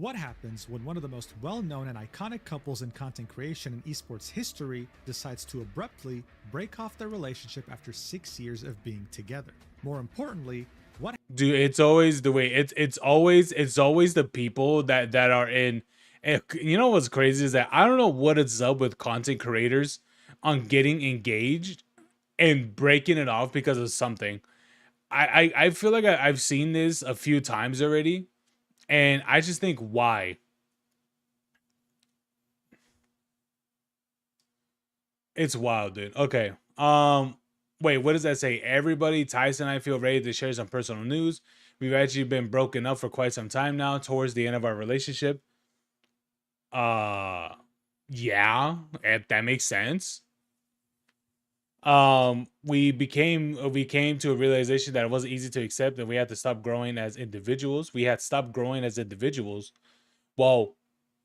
What happens when one of the most well known and iconic couples in content creation and esports history decides to abruptly break off their relationship after 6 years of being together? More importantly, what Dude, it's always the way it's always the people that are in. You know what's crazy is that I don't know what it's up with content creators on getting engaged and breaking it off because of something. I feel like I've seen this a few times already, and I just think why. It's wild, dude. Okay. Wait, what does that say? Everybody, Tyson and I feel ready to share some personal news. We've actually been broken up for quite some time now, towards the end of our relationship. Uh yeah, if that makes sense. We came to a realization that it wasn't easy to accept and we had to stop growing as individuals. We had stopped growing as individuals. Well,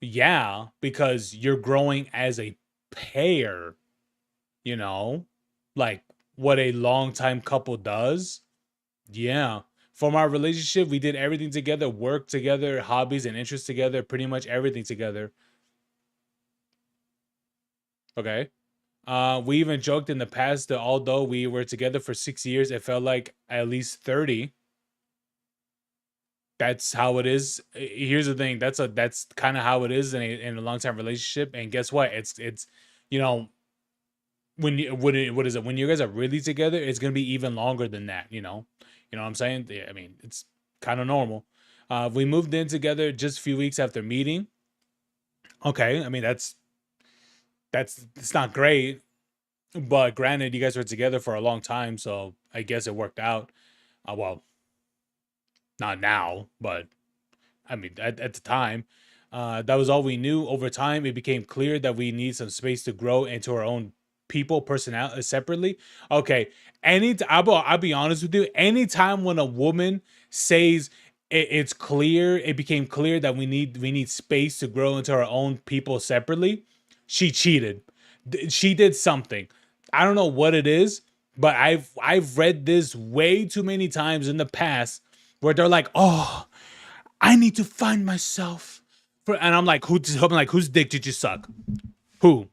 yeah, because you're growing as a pair, you know, like what a longtime couple does. Yeah. From our relationship, we did everything together, work together, hobbies and interests together, pretty much everything together. Okay. We even joked in the past that although we were together for 6 years, it felt like at least 30. That's how it is. Here's the thing. That's kind of how it is in a long time relationship. And guess what? It's you know when you what is it when you guys are really together? It's gonna be even longer than that. You know what I'm saying? Yeah, I mean, it's kind of normal. We moved in together just a few weeks after meeting. Okay, I mean that's it's not great, but granted, you guys were together for a long time, so I guess it worked out. Well, not now, but I mean, at the time, that was all we knew. Over time, it became clear that we need some space to grow into our own people, personality separately. Okay, I'll be honest with you. Anytime when a woman says it's clear, it became clear that we need space to grow into our own people separately. She cheated. She did something. I don't know what it is, but I've read this way too many times in the past where they're like, "Oh, I need to find myself." And I'm like, whose dick did you suck? Who?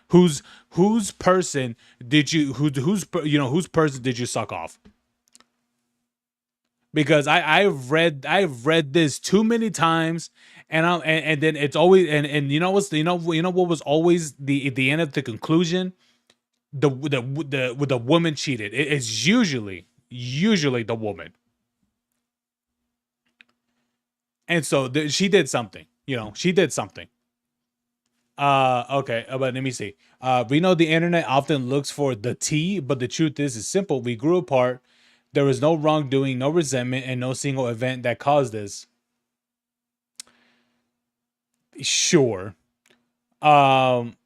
Whose person did you whose person did you suck off? Because I've read this too many times, and then it's always and you know what was always the end of the conclusion. The woman cheated. It's usually the woman, and so she did something. She did something. Okay, but let me see. We know the internet often looks for the tea, but the truth is, it's simple. We grew apart. There was no wrongdoing, no resentment, and no single event that caused this. Sure. Um,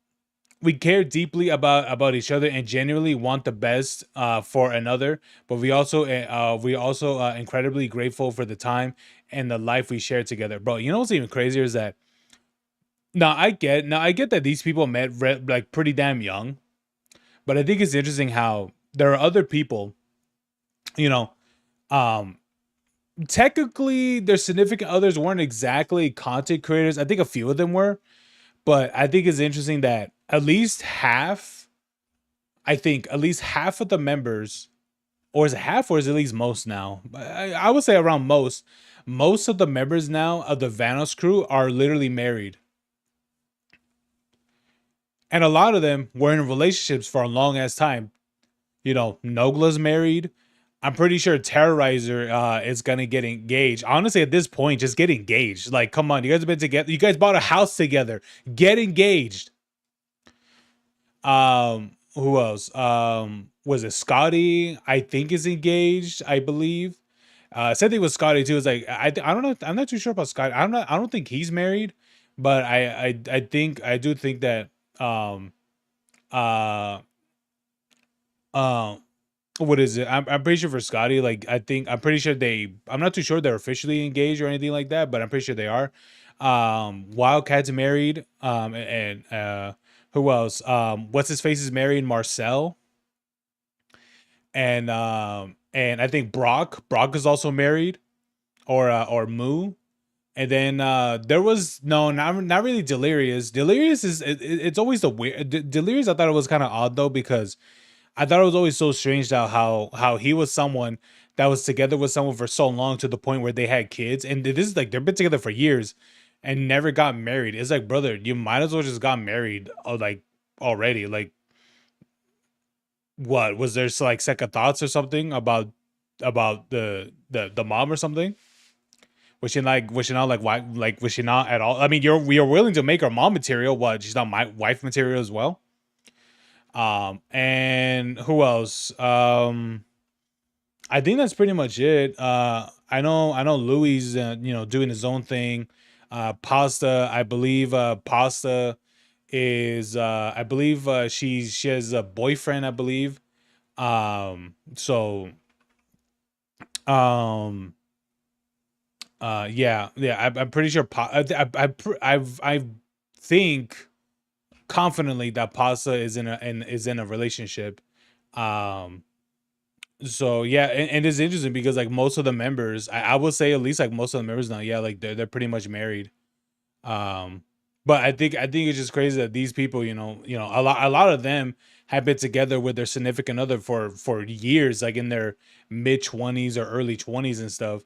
we care deeply about each other and genuinely want the best for another, but we also incredibly grateful for the time and the life we shared together, bro. You know what's even crazier is that now I get that these people met like pretty damn young. But I think it's interesting how there are other people, you know, um, technically their significant others weren't exactly content creators. I think a few of them were, but I think it's interesting that at least half of the members, or is it half, or is it at least most now? I would say around most. Most of the members now of the Vanos crew are literally married. And a lot of them were in relationships for a long ass time. Nogla's married. I'm pretty sure Terrorizer is gonna get engaged. Honestly, at this point, just get engaged. Like, come on, you guys have been together. You guys bought a house together. Get engaged. Who else? Was it Scotty? I think is engaged. I believe. Same thing with Scotty too. It's like I don't know. I'm not too sure about Scotty. I don't think he's married, but I do think that um uh um what is it? I'm pretty sure for Scotty, like I'm pretty sure I'm not too sure they're officially engaged or anything like that, but I'm pretty sure they are. Wildcat's married. And who else? What's his face is married, Marcel. And I think Brock is also married, or Moo. And then there was no, not really Delirious. Delirious is it's always the weird. Delirious, I thought it was kind of odd though, because I thought it was always so strange that how he was someone that was together with someone for so long to the point where they had kids, and this is like they've been together for years and never got married. It's like, brother, you might as well just got married, like already. Like, what was there like second thoughts or something about the mom or something? Was she not like why was she not at all? I mean, you're willing to make her mom material. What, she's not my wife material as well? And who else? I think that's pretty much it. I know Louis, doing his own thing. Pasta, I believe. Pasta is, I believe, she has a boyfriend, I believe. So, um, yeah, I'm pretty sure. I think confidently that Pasta is in a relationship. Um, so yeah, and it's interesting because like most of the members, I would say at least like most of the members now, yeah, like they're pretty much married. Um, but I think it's just crazy that these people, a lot of them have been together with their significant other for years, like in their mid 20s or early 20s and stuff,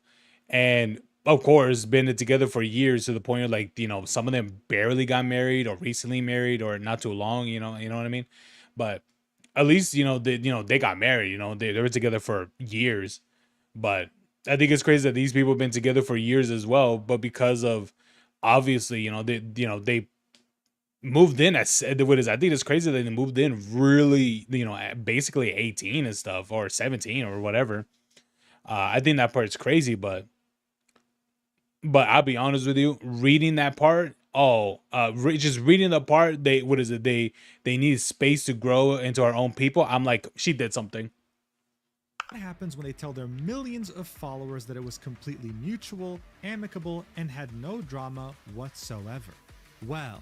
and of course been together for years to the point of like some of them barely got married or recently married or not too long, you know what I mean? But at least they got married, they were together for years. But I think it's crazy that these people have been together for years as well, but because of obviously, they moved in at what is, I think it's crazy that they moved in really, at basically 18 and stuff, or 17 or whatever. I think that part's crazy, but I'll be honest with you, reading that part, just reading the part, they what is it? They need space to grow into our own people. I'm like, she did something. What happens when they tell their millions of followers that it was completely mutual, amicable, and had no drama whatsoever? Well,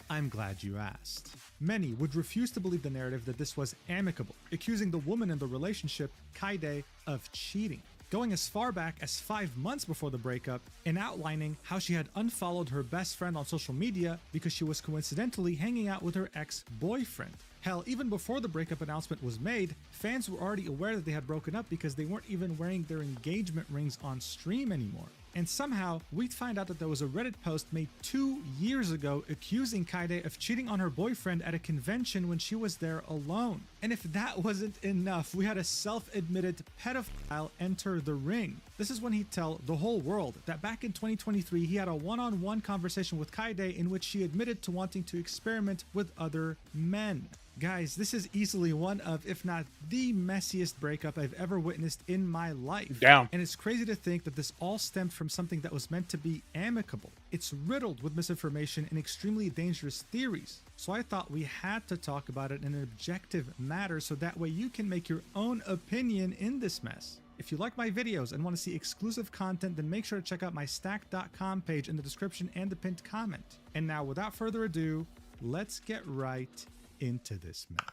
I'm glad you asked. Many would refuse to believe the narrative that this was amicable, accusing the woman in the relationship, Kyedae, of cheating, going as far back as 5 months before the breakup and outlining how she had unfollowed her best friend on social media because she was coincidentally hanging out with her ex-boyfriend. Hell, even before the breakup announcement was made, fans were already aware that they had broken up because they weren't even wearing their engagement rings on stream anymore. And somehow, we'd find out that there was a Reddit post made 2 years ago accusing Kyedae of cheating on her boyfriend at a convention when she was there alone. And if that wasn't enough, we had a self-admitted pedophile enter the ring. This is when he'd tell the whole world that back in 2023, he had a one-on-one conversation with Kyedae in which she admitted to wanting to experiment with other men. Guys, this is easily one of, if not the messiest breakup I've ever witnessed in my life. Damn. And it's crazy to think that this all stemmed from something that was meant to be amicable. It's riddled with misinformation and extremely dangerous theories. So I thought we had to talk about it in an objective manner so that way you can make your own opinion in this mess. If you like my videos and want to see exclusive content, then make sure to check out my stack.com page in the description and the pinned comment. And now, without further ado, let's get right into this mess.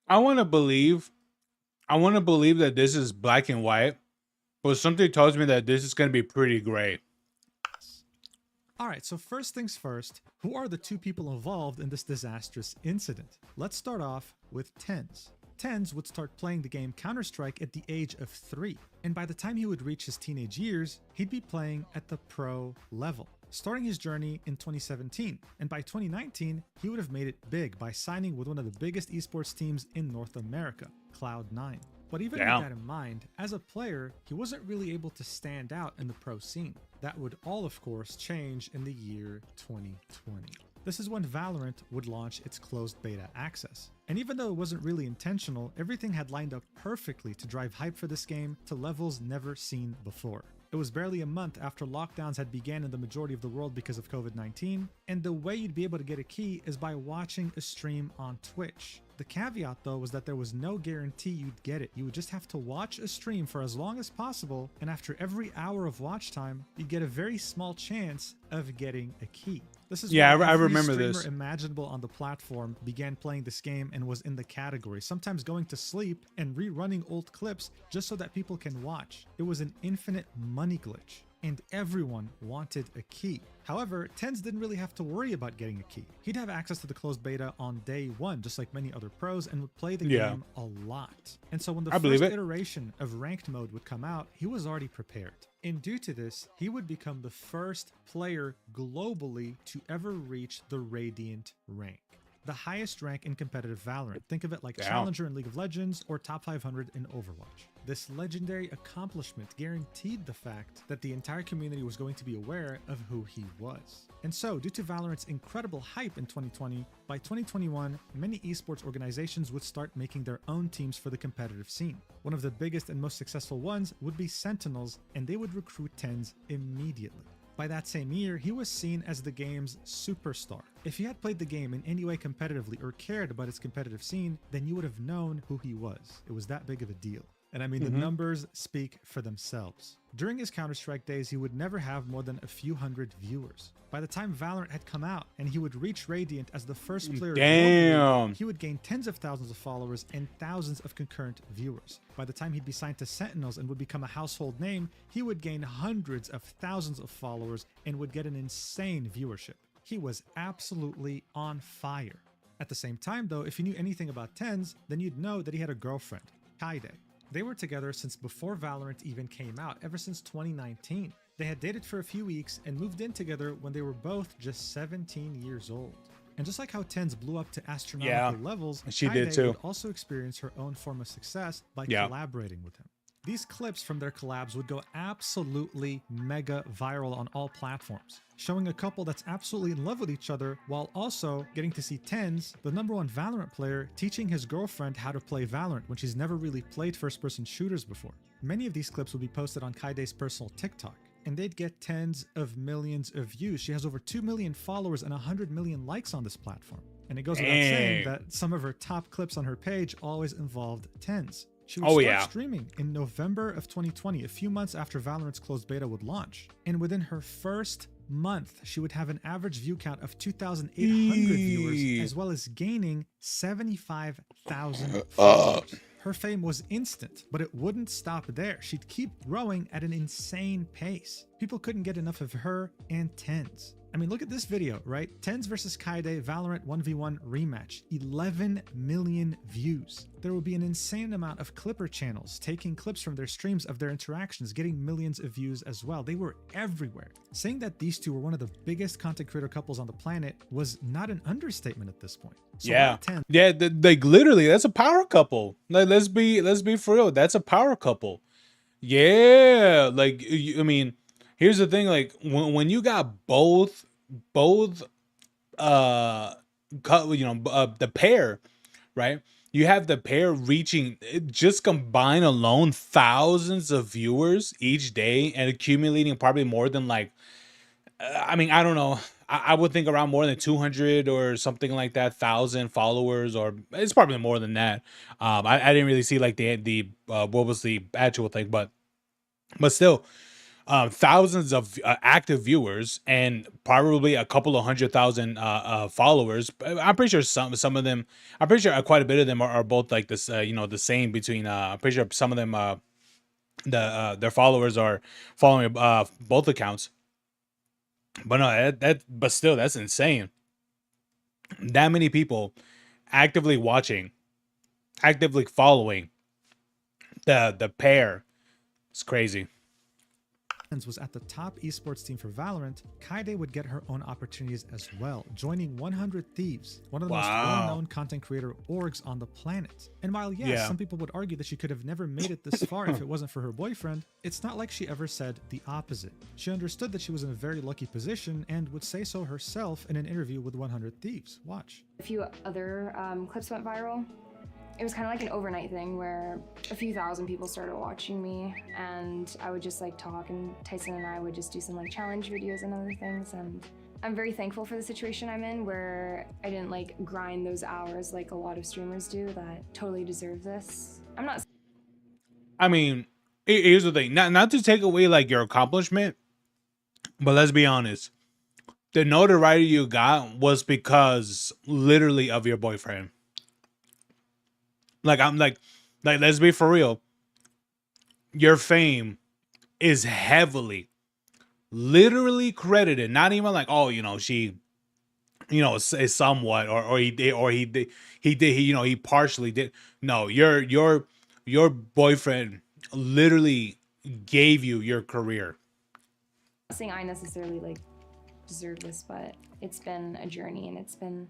I want to believe that this is black and white, but something tells me that this is going to be pretty gray. Alright, so first things first, who are the two people involved in this disastrous incident? Let's start off with TenZ. TenZ would start playing the game Counter-Strike at the age of 3, and by the time he would reach his teenage years, he'd be playing at the pro level, starting his journey in 2017, and by 2019, he would have made it big by signing with one of the biggest esports teams in North America, Cloud9. But even with that in mind, as a player, he wasn't really able to stand out in the pro scene. That would all, of course, change in the year 2020. This is when Valorant would launch its closed beta access. And even though it wasn't really intentional, everything had lined up perfectly to drive hype for this game to levels never seen before. It was barely a month after lockdowns had began in the majority of the world because of COVID-19, and the way you'd be able to get a key is by watching a stream on Twitch. The caveat though was that there was no guarantee you'd get it. You would just have to watch a stream for as long as possible, and after every hour of watch time, you'd get a very small chance of getting a key. This is I every remember streamer this. imaginable on the platform began playing this game and was in the category, sometimes going to sleep and rerunning old clips just so that people can watch. It was an infinite money glitch. and everyone wanted a key. However, TenZ didn't really have to worry about getting a key. He'd have access to the closed beta on day one, just like many other pros, and would play the game a lot. And so when the first iteration of ranked mode would come out, he was already prepared. And due to this, he would become the first player globally to ever reach the Radiant rank, the highest rank in competitive Valorant. Think of it like Challenger in League of Legends or top 500 in Overwatch. This legendary accomplishment guaranteed the fact that the entire community was going to be aware of who he was. And so, due to Valorant's incredible hype in 2020, by 2021, many esports organizations would start making their own teams for the competitive scene. One of the biggest and most successful ones would be Sentinels, and they would recruit TenZ immediately. By that same year, he was seen as the game's superstar. If he had played the game in any way competitively or cared about its competitive scene, then you would have known who he was. It was that big of a deal. And I mean, the numbers speak for themselves. During his Counter-Strike days, he would never have more than a few hundred viewers. By the time Valorant had come out and he would reach Radiant as the first player globally, he would gain tens of thousands of followers and thousands of concurrent viewers. By the time he'd be signed to Sentinels and would become a household name, he would gain hundreds of thousands of followers and would get an insane viewership. He was absolutely on fire. At the same time though, if you knew anything about TenZ, then you'd know that he had a girlfriend, Kyedae. They were together since before Valorant even came out, ever since 2019. They had dated for a few weeks and moved in together when they were both just 17 years old. And just like how TenZ blew up to astronomical levels, Kyedae would also experience her own form of success by collaborating with him. These clips from their collabs would go absolutely mega viral on all platforms, showing a couple that's absolutely in love with each other while also getting to see TenZ, the #1 Valorant player, teaching his girlfriend how to play Valorant when she's never really played first-person shooters before. Many of these clips would be posted on Kyedae's personal TikTok, and they'd get tens of millions of views. She has over 2 million followers and 100 million likes on this platform. And it goes without saying that some of her top clips on her page always involved TenZ. She would start streaming in November of 2020, a few months after Valorant's closed beta would launch. And within her first month, she would have an average view count of 2,800 viewers, as well as gaining 75,000 followers. Her fame was instant, but it wouldn't stop there. She'd keep growing at an insane pace. People couldn't get enough of her and TenZ. I mean, look at this video, right? TenZ versus Kyedae Valorant 1v1 rematch. 11 million views. There will be an insane amount of Clipper channels taking clips from their streams of their interactions, getting millions of views as well. They were everywhere. Saying that these two were one of the biggest content creator couples on the planet was not an understatement at this point. So like literally, that's a power couple. Like, let's be for real. That's a power couple. Yeah, like I mean, here's the thing, like when you got both the pair, right? You have the pair reaching, just combine alone, thousands of viewers each day and accumulating probably more than like, I mean, I don't know. I would think around more than 200 or something like that, 1,000 followers, or it's probably more than that. I didn't really see like the what was the actual thing, but still, thousands of active viewers and probably a couple of 100,000 followers. I'm pretty sure some of them, I'm pretty sure quite a bit of them are both like this, the same between. I'm pretty sure some of them, their followers are following both accounts. But no, but still, that's insane. That many people actively watching, actively following the pair. It's crazy. Was at the top esports team for Valorant, Kyedae would get her own opportunities as well, joining 100 Thieves, one of the most well-known content creator orgs on the planet. And while yes, some people would argue that she could have never made it this far if it wasn't for her boyfriend, it's not like she ever said the opposite. She understood that she was in a very lucky position and would say so herself in an interview with 100 Thieves. Watch. A few other clips went viral. It was kind of like an overnight thing where a few thousand people started watching me, and I would just like talk, and Tyson and I would just do some like challenge videos and other things. And I'm very thankful for the situation I'm in where I didn't like grind those hours like a lot of streamers do that totally deserve this. I'm not. I mean, here's the thing, not to take away like your accomplishment, but let's be honest. The notoriety you got was because literally of your boyfriend. Like, I'm like, let's be for real. Your fame is heavily literally credited, not even like, oh, she, is somewhat, or he did, he partially did. No, your boyfriend literally gave you your career. Not saying I necessarily like deserve this, but it's been a journey and it's been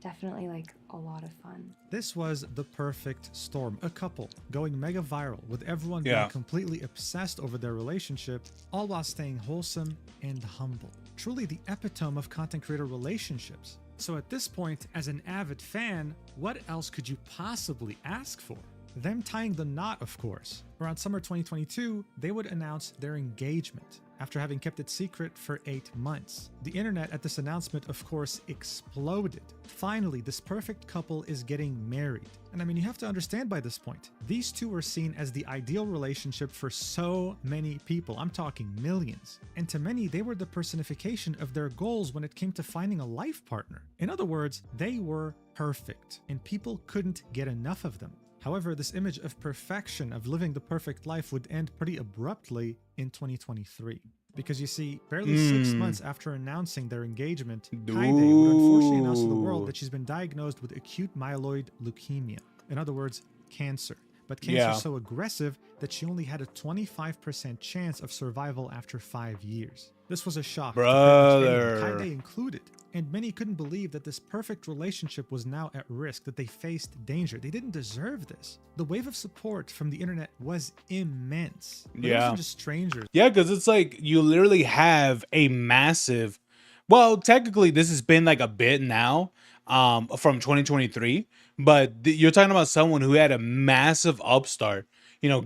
definitely like a lot of fun. This was the perfect storm. A couple going mega viral with everyone Yeah. being completely obsessed over their relationship, all while staying wholesome and humble. Truly the epitome of content creator relationships. So at this point, as an avid fan, what else could you possibly ask for? Them tying the knot, of course. Around summer 2022, they would announce their engagement after having kept it secret for 8 months. The internet at this announcement, of course, exploded. Finally, this perfect couple is getting married. And I mean, you have to understand by this point, these two were seen as the ideal relationship for so many people. I'm talking millions. And to many, they were the personification of their goals when it came to finding a life partner. In other words, they were perfect, and people couldn't get enough of them. However, this image of perfection, of living the perfect life, would end pretty abruptly in 2023. Because you see, barely 6 months after announcing their engagement, Kyedae would unfortunately announce to the world that she's been diagnosed with acute myeloid leukemia. In other words, cancer. But cancer is so aggressive that she only had a 25% chance of survival after 5 years. This was a shock, brother, Kyedae included. And many couldn't believe that this perfect relationship was now at risk, that they faced danger. They didn't deserve this. The wave of support from the internet was immense. But it wasn't just strangers. Yeah, because it's like you literally have a massive, well, technically this has been like a bit now, from 2023, but you're talking about someone who had a massive upstart,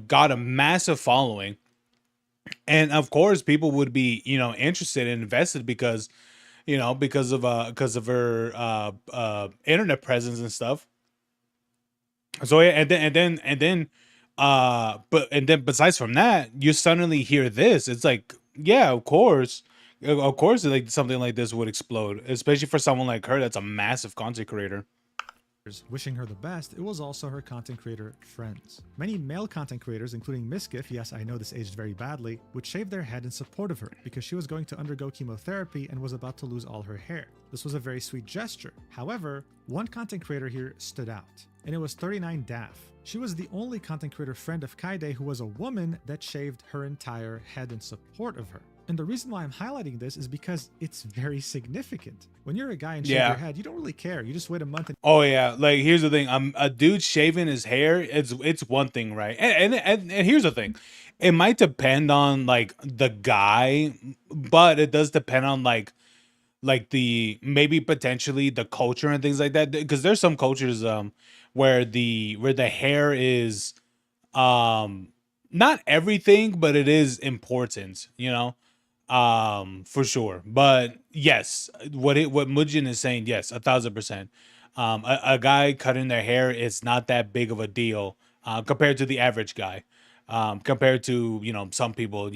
got a massive following. And of course people would be, interested and invested because because of her internet presence and stuff. So yeah, and then besides from that, you suddenly hear this. It's like, yeah, of course, like something like this would explode, especially for someone like her that's a massive content creator. Wishing her the best, it was also her content creator friends. Many male content creators, including Miskiff, yes, I know this aged very badly, would shave their head in support of her because she was going to undergo chemotherapy and was about to lose all her hair. This was a very sweet gesture. However, one content creator here stood out, and it was 39 Daff. She was the only content creator friend of Kyedae who was a woman that shaved her entire head in support of her. And the reason why I'm highlighting this is because it's very significant. When you're a guy and shave your head, you don't really care. You just wait a month. Oh yeah, like here's the thing. A dude shaving his hair, it's one thing, right? And here's the thing. It might depend on like the guy, but it does depend on like the maybe potentially the culture and things like that. Because there's some cultures where the hair is not everything, but it is important, for sure. But yes, what Mujin is saying, yes, 1,000%. A guy cutting their hair is not that big of a deal compared to the average guy, compared to some people,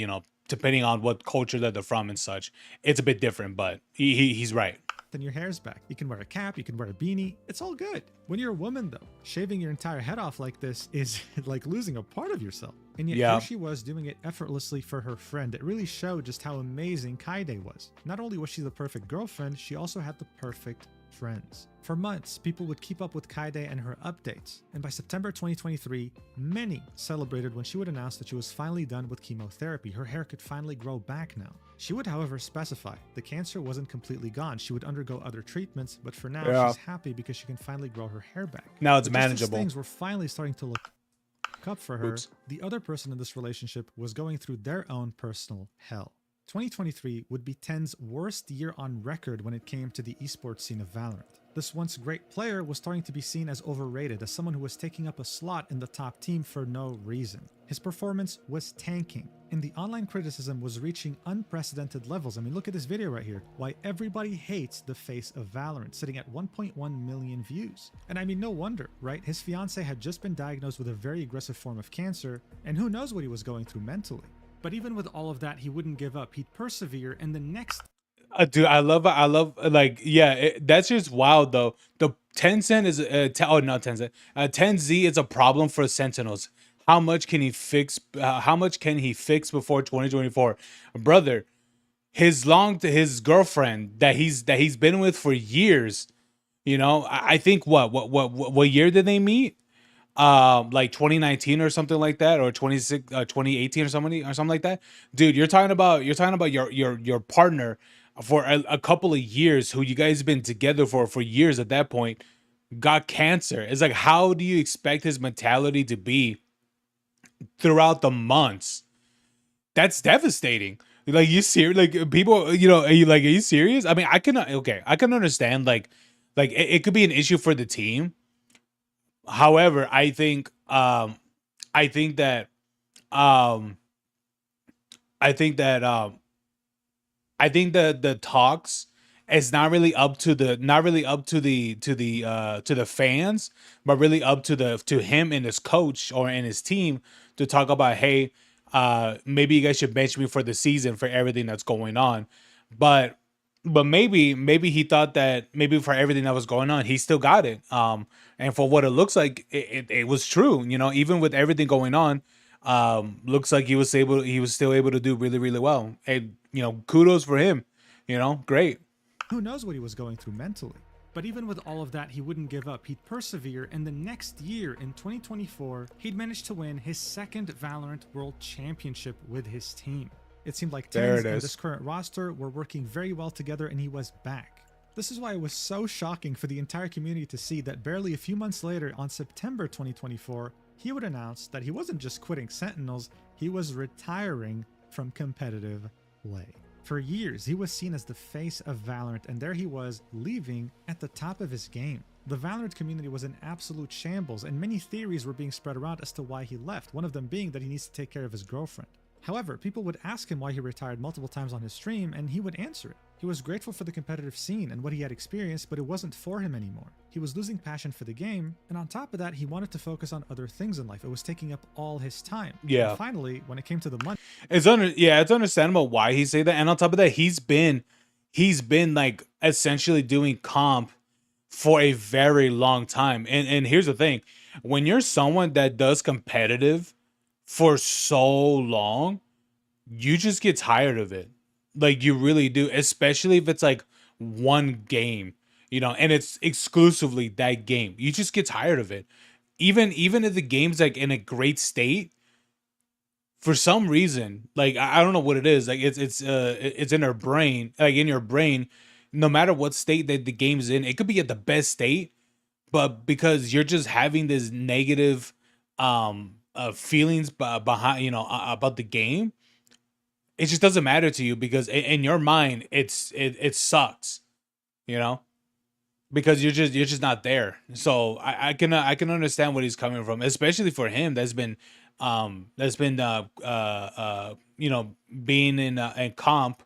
depending on what culture that they're from and such. It's a bit different, but he's right. Then your hair's back. You can wear a cap, you can wear a beanie. It's all good. When you're a woman, though, shaving your entire head off like this is like losing a part of yourself. And yet here she was doing it effortlessly for her friend. It really showed just how amazing Kyedae was. Not only was she the perfect girlfriend, she also had the perfect friends. For months, people would keep up with Kyedae and her updates, and by September 2023, many celebrated when she would announce that she was finally done with chemotherapy. Her hair could finally grow back now. She would, however, specify the cancer wasn't completely gone. She would undergo other treatments, but for now, she's happy because she can finally grow her hair back. Now it's manageable. Things were finally starting to look up for her. The other person in this relationship was going through their own personal hell. 2023 would be TenZ's worst year on record when it came to the esports scene of Valorant. This once great player was starting to be seen as overrated, as someone who was taking up a slot in the top team for no reason. His performance was tanking, and the online criticism was reaching unprecedented levels. I mean, look at this video right here. Why everybody hates the face of Valorant, sitting at 1.1 million views. And I mean, no wonder, right? His fiance had just been diagnosed with a very aggressive form of cancer, and who knows what he was going through mentally. But even with all of that, he wouldn't give up. He'd persevere, and the next dude, I love, like, yeah, that's just wild though. The Tencent is not Tencent. TenZ is a problem for Sentinels. How much can he fix? How much can he fix before 2024, brother? his girlfriend that he's been with for years. You know, I think what year did they meet? Like 2019 or something like that, or 2018 or something like that. Dude, you're talking about your partner for a couple of years, who you guys been together for years at that point, got cancer. It's like, how do you expect his mentality to be throughout the months? That's devastating. Like, you serious? Like, people, are you serious? I mean, I can understand, it could be an issue for the team. However, I think that um I think that I think that the talks is not really up to the fans, but really up to him and his coach or and his team to talk about, hey, maybe you guys should bench me for the season for everything that's going on. But maybe he thought that maybe for everything that was going on, he still got it. And for what it looks like, it was true. You know, even with everything going on, looks like he was still able to do really, really well. And, kudos for him. Great. Who knows what he was going through mentally? But even with all of that, he wouldn't give up. He'd persevere, and the next year, in 2024, he'd managed to win his second Valorant World Championship with his team. It seemed like There TenZ it and is. this current roster were working very well together, and he was back. This is why it was so shocking for the entire community to see that barely a few months later, on September 2024, he would announce that he wasn't just quitting Sentinels, he was retiring from competitive play. For years, he was seen as the face of Valorant, and there he was, leaving at the top of his game. The Valorant community was in absolute shambles, and many theories were being spread around as to why he left, one of them being that he needs to take care of his girlfriend. However, people would ask him why he retired multiple times on his stream, and he would answer it. He was grateful for the competitive scene and what he had experienced, but it wasn't for him anymore. He was losing passion for the game, and on top of that, he wanted to focus on other things in life. It was taking up all his time. Yeah. And finally, when it came to the money, It's understandable why he say that. And on top of that, he's been like essentially doing comp for a very long time. And here's the thing. When you're someone that does competitive for so long, you just get tired of it. Like, you really do, especially if it's like one game, and it's exclusively that game. You just get tired of it. Even if the game's like in a great state, for some reason, like, I don't know what it is. Like, it's in our brain, like in your brain, no matter what state that the game's in, it could be at the best state, but because you're just having this negative feelings behind, about the game, it just doesn't matter to you, because in your mind it sucks, you know because you're just not there. So I can understand what he's coming from, especially for him that's been being in comp,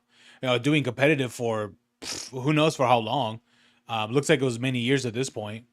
doing competitive for who knows for how long. Looks like it was many years at this point.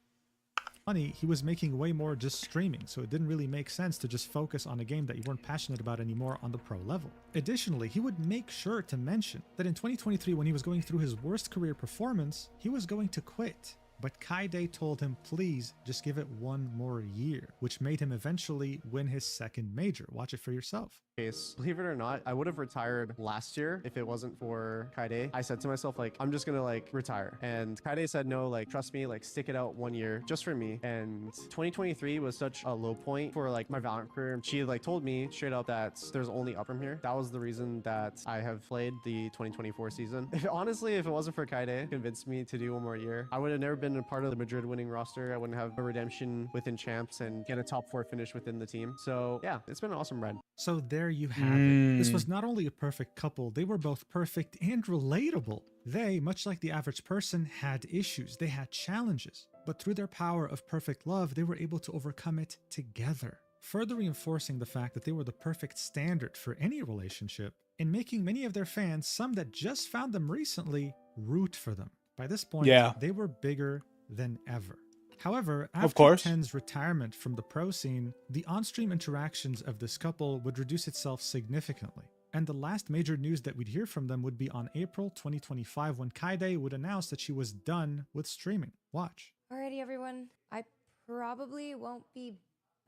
he was making way more just streaming, so it didn't really make sense to just focus on a game that you weren't passionate about anymore on the pro level. Additionally, he would make sure to mention that in 2023, when he was going through his worst career performance, he was going to quit. But Kyedae told him, please just give it one more year, which made him eventually win his second major. Watch it for yourself. Case. Believe it or not, I would have retired last year if it wasn't for Kyedae. I said to myself, like, I'm just gonna like retire. And Kyedae said, no, like, trust me, like, stick it out 1 year just for me. And 2023 was such a low point for like my Valorant career. She like told me straight up that there's only up from here. That was the reason that I have played the 2024 season. Honestly, if it wasn't for Kyedae convinced me to do 1 more year, I would have never been a part of the Madrid winning roster. I wouldn't have a redemption within champs and get a top 4 finish within the team. So yeah, it's been an awesome ride. So there you have it. This was not only a perfect couple, they were both perfect and relatable. They, much like the average person, had issues, they had challenges, but through their power of perfect love, they were able to overcome it together, further reinforcing the fact that they were the perfect standard for any relationship and making many of their fans, some that just found them recently, root for them. By this point, Yeah. they were bigger than ever. However, Of after course. TenZ's retirement from the pro scene, the on-stream interactions of this couple would reduce itself significantly. And the last major news that we'd hear from them would be on April 2025, when Kyedae would announce that she was done with streaming. Watch. Alrighty, everyone. I probably won't be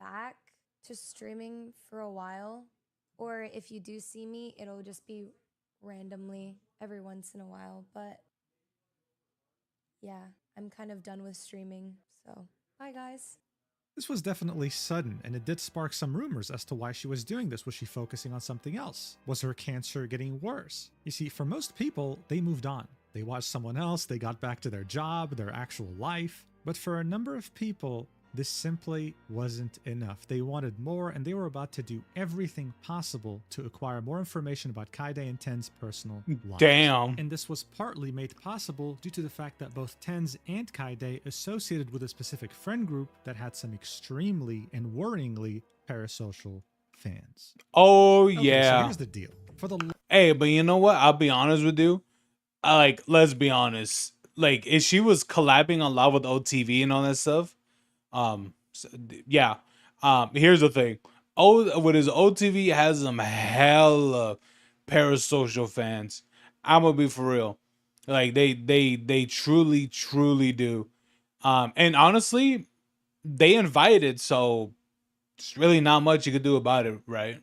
back to streaming for a while. Or if you do see me, it'll just be randomly every once in a while, but yeah, I'm kind of done with streaming. So, bye guys. This was definitely sudden, and it did spark some rumors as to why she was doing this. Was she focusing on something else? Was her cancer getting worse? You see, for most people, they moved on. They watched someone else, they got back to their job, their actual life. But for a number of people, this simply wasn't enough. They wanted more, and they were about to do everything possible to acquire more information about Kyedae and TenZ's personal lives. Damn. And this was partly made possible due to the fact that both TenZ and Kyedae associated with a specific friend group that had some extremely and worryingly parasocial fans. Oh, Okay, yeah. so here's the deal. For the Hey, but you know what? I'll be honest with you. Let's be honest. Like, if she was collabing a lot with OTV and all that stuff, yeah. Here's the thing. What is OTV has some hella parasocial fans. I'm gonna be for real. Like they truly do. And honestly, they invited, so it's really not much you could do about it, right?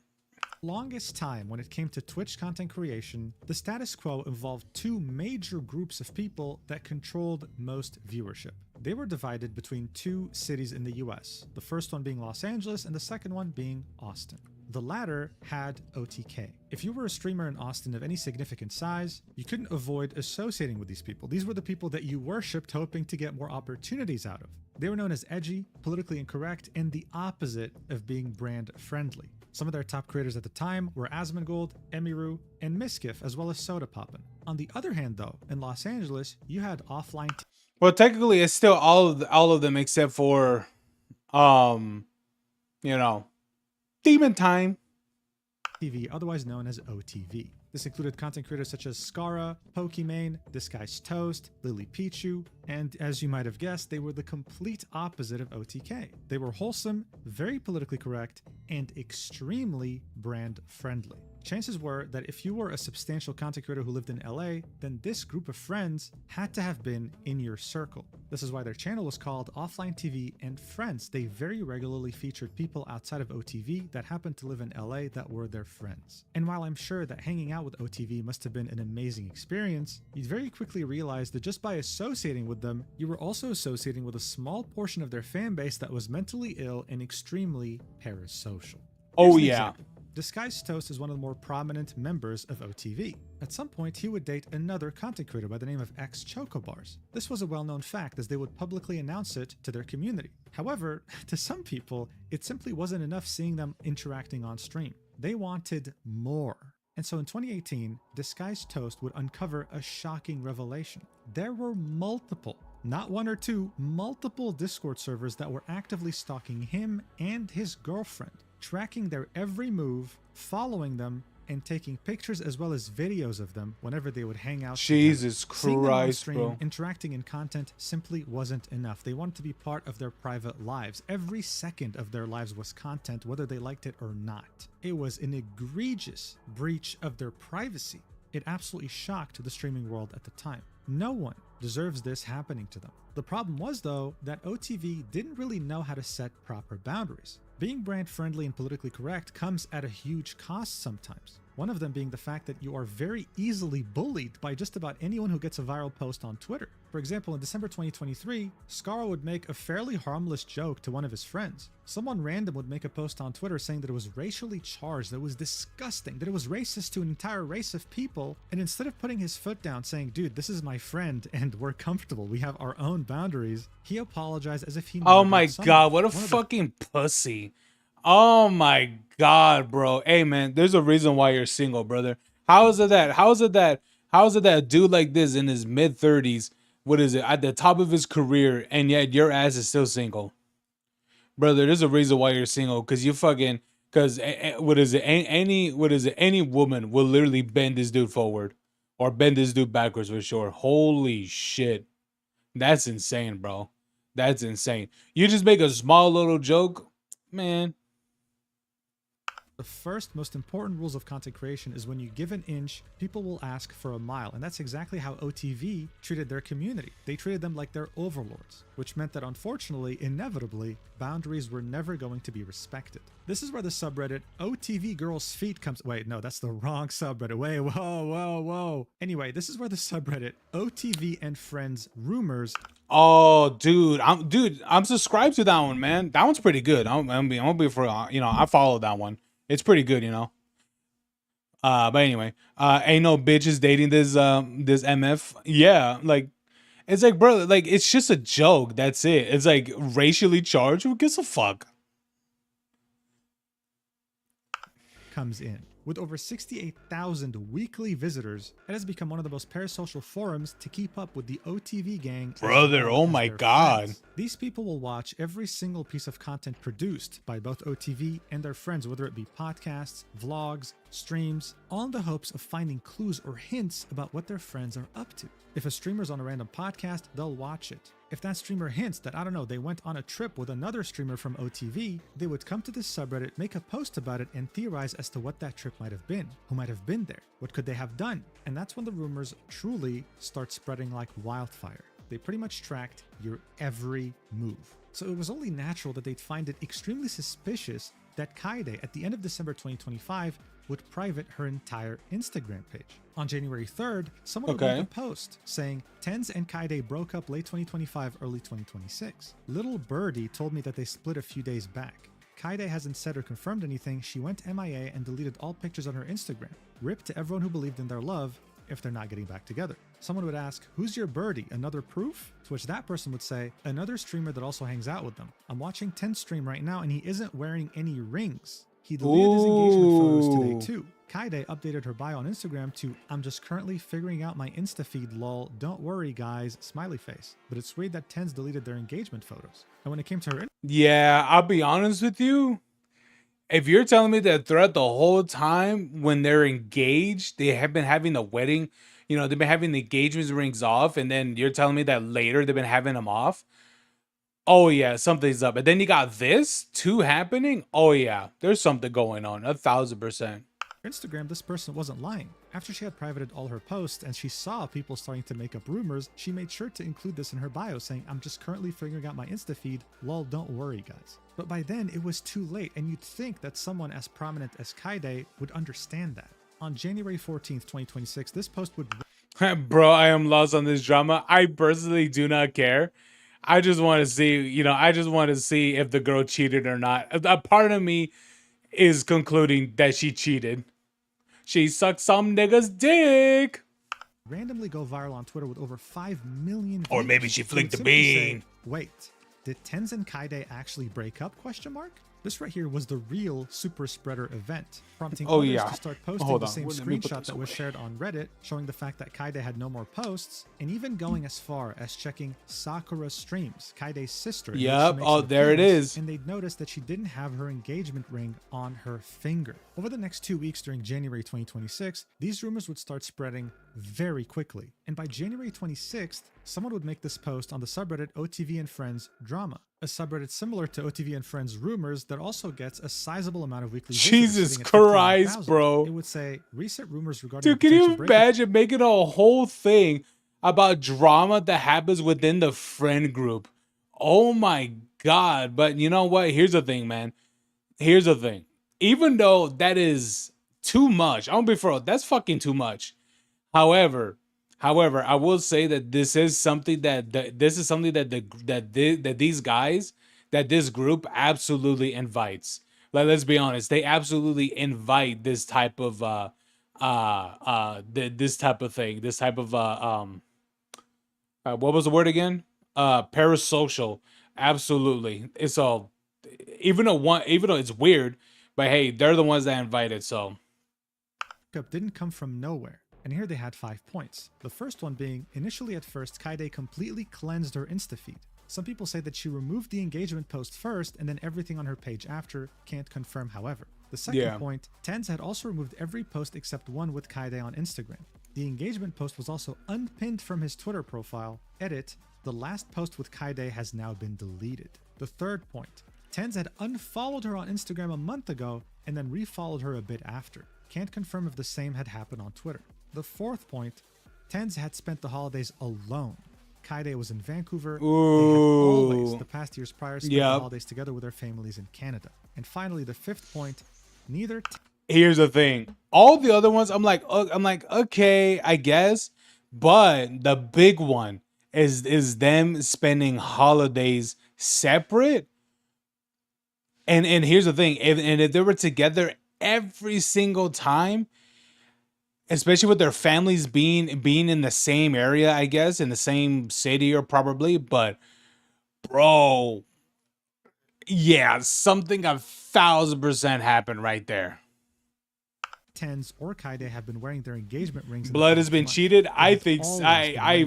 longest time when it came to Twitch content creation, the status quo involved two major groups of people that controlled most viewership. They were divided between two cities in the US, the first one being Los Angeles and the second one being Austin. The latter had OTK. If you were a streamer in Austin of any significant size, you couldn't avoid associating with these people. These were the people that you worshipped, hoping to get more opportunities out of. They were known as edgy, politically incorrect, and the opposite of being brand friendly. Some of their top creators at the time were Asmongold, Emiru, and Miskiff, as well as Soda Poppin'. On the other hand, though, in Los Angeles, you had offline. Well, technically, it's still all of them except for, Demon Time TV, otherwise known as OTV. This included content creators such as Skara, Pokimane, Disguised Toast, Lily Pichu, and as you might have guessed, they were the complete opposite of OTK. They were wholesome, very politically correct, and extremely brand friendly. Chances were that if you were a substantial content creator who lived in LA, then this group of friends had to have been in your circle. This is why their channel was called Offline TV and Friends. They very regularly featured people outside of OTV that happened to live in LA that were their friends. And while I'm sure that hanging out with OTV must have been an amazing experience, you'd very quickly realize that just by associating with them, you were also associating with a small portion of their fan base that was mentally ill and extremely parasocial. Oh, Here's an yeah. example. Disguised Toast is one of the more prominent members of OTV. At some point, he would date another content creator by the name of X Chocobars. This was a well-known fact as they would publicly announce it to their community. However, to some people, it simply wasn't enough seeing them interacting on stream. They wanted more. And so in 2018, Disguised Toast would uncover a shocking revelation. There were multiple, not one or two, multiple Discord servers that were actively stalking him and his girlfriend, tracking their every move, following them, and taking pictures as well as videos of them whenever they would hang out together. Jesus Seeing them on Christ, stream, bro. interacting in content simply wasn't enough. They wanted to be part of their private lives. Every second of their lives was content, whether they liked it or not. It was an egregious breach of their privacy. It absolutely shocked the streaming world at the time. No one deserves this happening to them. The problem was, though, that OTV didn't really know how to set proper boundaries. Being brand friendly and politically correct comes at a huge cost sometimes. One of them being the fact that you are very easily bullied by just about anyone who gets a viral post on Twitter. For example, in December 2023, Skara would make a fairly harmless joke to one of his friends. Someone random would make a post on Twitter saying that it was racially charged, that it was disgusting, that it was racist to an entire race of people, and instead of putting his foot down saying, dude, this is my friend and we're comfortable, we have our own boundaries, he apologized as if he Oh murdered my someone. God, what a One of the fucking pussy. Oh my God, bro. Hey man, there's a reason why you're single, brother. How is it that a dude like this in his mid-30s, what is it, at the top of his career, and yet your ass is still single? Brother, there's a reason why you're single, because you fucking, because any woman will literally bend this dude forward or bend this dude backwards for sure. Holy shit. That's insane, bro. That's insane. You just make a small little joke, man. The first most important rules of content creation is when you give an inch, people will ask for a mile. And that's exactly how OTV treated their community. They treated them like their overlords, which meant that unfortunately, inevitably, boundaries were never going to be respected. This is where the subreddit OTV Girls Feet comes. Wait, no, that's the wrong subreddit. Wait, whoa. Anyway, this is where the subreddit OTV and Friends Rumors. Oh, dude, I'm subscribed to that one, man. That one's pretty good. I'm gonna be for I follow that one. It's pretty good, But anyway, ain't no bitches dating this MF. Yeah, like it's like, bro, like it's just a joke. That's it. It's like racially charged. Who gives a fuck? Comes in. With over 68,000 weekly visitors, it has become one of the most parasocial forums to keep up with the OTV gang. Brother, oh my God. Friends. These people will watch every single piece of content produced by both OTV and their friends, whether it be podcasts, vlogs, streams, all in the hopes of finding clues or hints about what their friends are up to. If a streamer's on a random podcast, they'll watch it. If that streamer hints that, I don't know, they went on a trip with another streamer from OTV, they would come to this subreddit, make a post about it, and theorize as to what that trip might have been, who might have been there, what could they have done. And that's when the rumors truly start spreading like wildfire. They pretty much tracked your every move. So it was only natural that they'd find it extremely suspicious that Kyedae, at the end of December 2025, would private her entire Instagram page. On January 3rd, someone would make a post saying, TenZ and Kyedae broke up late 2025, early 2026. Little Birdie told me that they split a few days back. Kyedae hasn't said or confirmed anything. She went MIA and deleted all pictures on her Instagram. Rip to everyone who believed in their love if they're not getting back together. Someone would ask, who's your birdie? Another proof? To which that person would say, another streamer that also hangs out with them. I'm watching TenZ stream right now and he isn't wearing any rings. He deleted his engagement photos today too. Kyedae updated her bio on Instagram to, I'm just currently figuring out my Insta feed lol, don't worry guys, smiley face. But it's weird that TenZ deleted their engagement photos. And when it came to her... Yeah, I'll be honest with you. If you're telling me that throughout the whole time when they're engaged, they have been having the wedding, they've been having the engagement rings off, and then you're telling me that later they've been having them off. Oh yeah, something's up. And then you got this too happening. Oh yeah, there's something going on. 1,000%. Instagram, this person wasn't lying. After she had privated all her posts and she saw people starting to make up rumors, she made sure to include this in her bio saying, I'm just currently figuring out my Insta feed, lol, don't worry guys. But by then it was too late, and you'd think that someone as prominent as Kyedae would understand that. On January 14th, 2026, this post would... Bro, I am lost on this drama. I personally do not care. I just want to see, I just want to see if the girl cheated or not. A part of me is concluding that she cheated. She sucked some nigga's dick. Randomly go viral on Twitter with over 5 million views. Or maybe she flicked the bean. Say, wait, did TenZ and Kyedae actually break up? This right here was the real super spreader event, prompting others to start posting the same screenshot that was shared on Reddit, showing the fact that Kyedae had no more posts, and even going as far as checking Sakura's streams, Kyedae's sister. Yep, oh, there it is. And they'd noticed that she didn't have her engagement ring on her finger. Over the next 2 weeks during January 2026, these rumors would start spreading very quickly. And by January 26th, someone would make this post on the subreddit OTV and Friends Drama, a subreddit similar to OTV and Friends Rumors that also gets a sizable amount of weekly visitors. Jesus Christ, bro. It would say, recent rumors regarding... Dude, can you imagine making a whole thing about drama that happens within the friend group? Oh my God. But you know what? Here's the thing, man. Here's the thing. Even though that is too much, I'm gonna be for real, that's fucking too much. However, I will say that this is something that these guys, that this group absolutely invites. Like, let's be honest, they absolutely invite this type of this type of thing, this type of what was the word again? Parasocial. Absolutely. It's all, even though it's weird, but hey, they're the ones that invited, so. Didn't come from nowhere. And here they had 5 points. The first one being, initially at first, Kyedae completely cleansed her Insta feed. Some people say that she removed the engagement post first and then everything on her page after. Can't confirm, however. The second point, TenZ had also removed every post except one with Kyedae on Instagram. The engagement post was also unpinned from his Twitter profile. Edit, the last post with Kyedae has now been deleted. The third point, TenZ had unfollowed her on Instagram a month ago and then refollowed her a bit after. Can't confirm if the same had happened on Twitter. The fourth point, TenZ had spent the holidays alone. Kyedae was in Vancouver. They had always, the past years prior, spent the holidays together with their families in Canada. And finally, the fifth point, neither... Here's the thing. All the other ones, I'm like, okay, I guess. But the big one is them spending holidays separate. And here's the thing. If they were together every single time, especially with their families being in the same area, I guess, in the same city or probably, but bro, yeah, something 1,000% happened right there. TenZ or Kyedae have been wearing their engagement rings. Blood has been cheated. I think I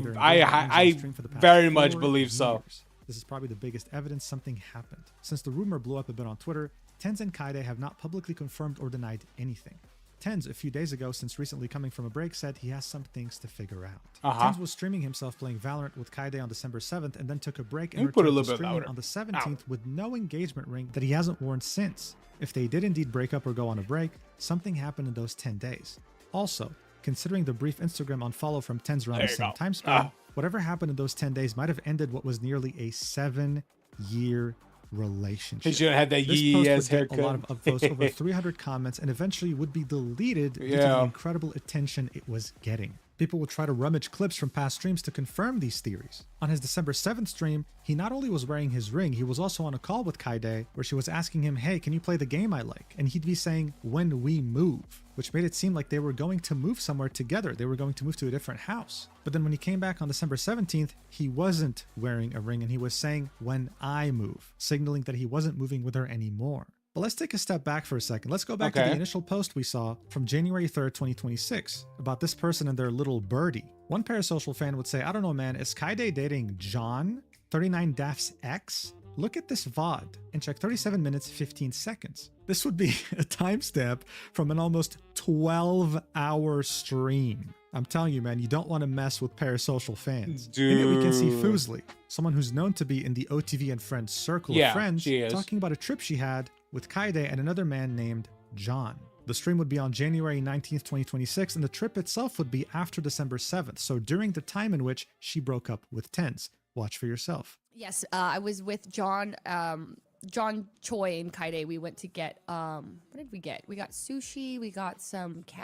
very much believe so. This is probably the biggest evidence something happened. Since the rumor blew up a bit on Twitter, TenZ and Kyedae have not publicly confirmed or denied anything. TenZ, a few days ago, since recently coming from a break, said he has some things to figure out. TenZ was streaming himself playing Valorant with Kyedae on December 7th and then took a break and returned to streaming on the 17th with no engagement ring that he hasn't worn since. If they did indeed break up or go on a break, something happened in those 10 days. Also, considering the brief Instagram unfollow from TenZ around the same time span, whatever happened in those 10 days might have ended what was nearly a 7-year relationship. He should have had that This post would get a lot of upvotes, over 300 comments, and eventually would be deleted due to the incredible attention it was getting. People would try to rummage clips from past streams to confirm these theories. On his December 7th stream, he not only was wearing his ring, he was also on a call with Kyedae where she was asking him, hey, can you play the game I like? And he'd be saying, when we move, which made it seem like they were going to move somewhere together. They were going to move to a different house. But then when he came back on December 17th, he wasn't wearing a ring and he was saying, when I move, signaling that he wasn't moving with her anymore. But let's take a step back for a second. Let's go back to the initial post we saw from January 3rd, 2026 about this person and their little birdie. One parasocial fan would say, I don't know, man, is Kyedae dating John, 39Daft's ex? Look at this VOD and check 37 minutes, 15 seconds. This would be a timestamp from an almost 12-hour stream. I'm telling you, man, you don't want to mess with parasocial fans. Dude. In it, we can see Fuslie, someone who's known to be in the OTV and Friends circle of friends, talking about a trip she had with Kyedae and another man named John. The stream would be on January 19th, 2026, and the trip itself would be after December 7th, so during the time in which she broke up with TenZ. Watch for yourself. Yes, I was with John Choi and Kyedae. We went to get, what did we get? We got sushi, we got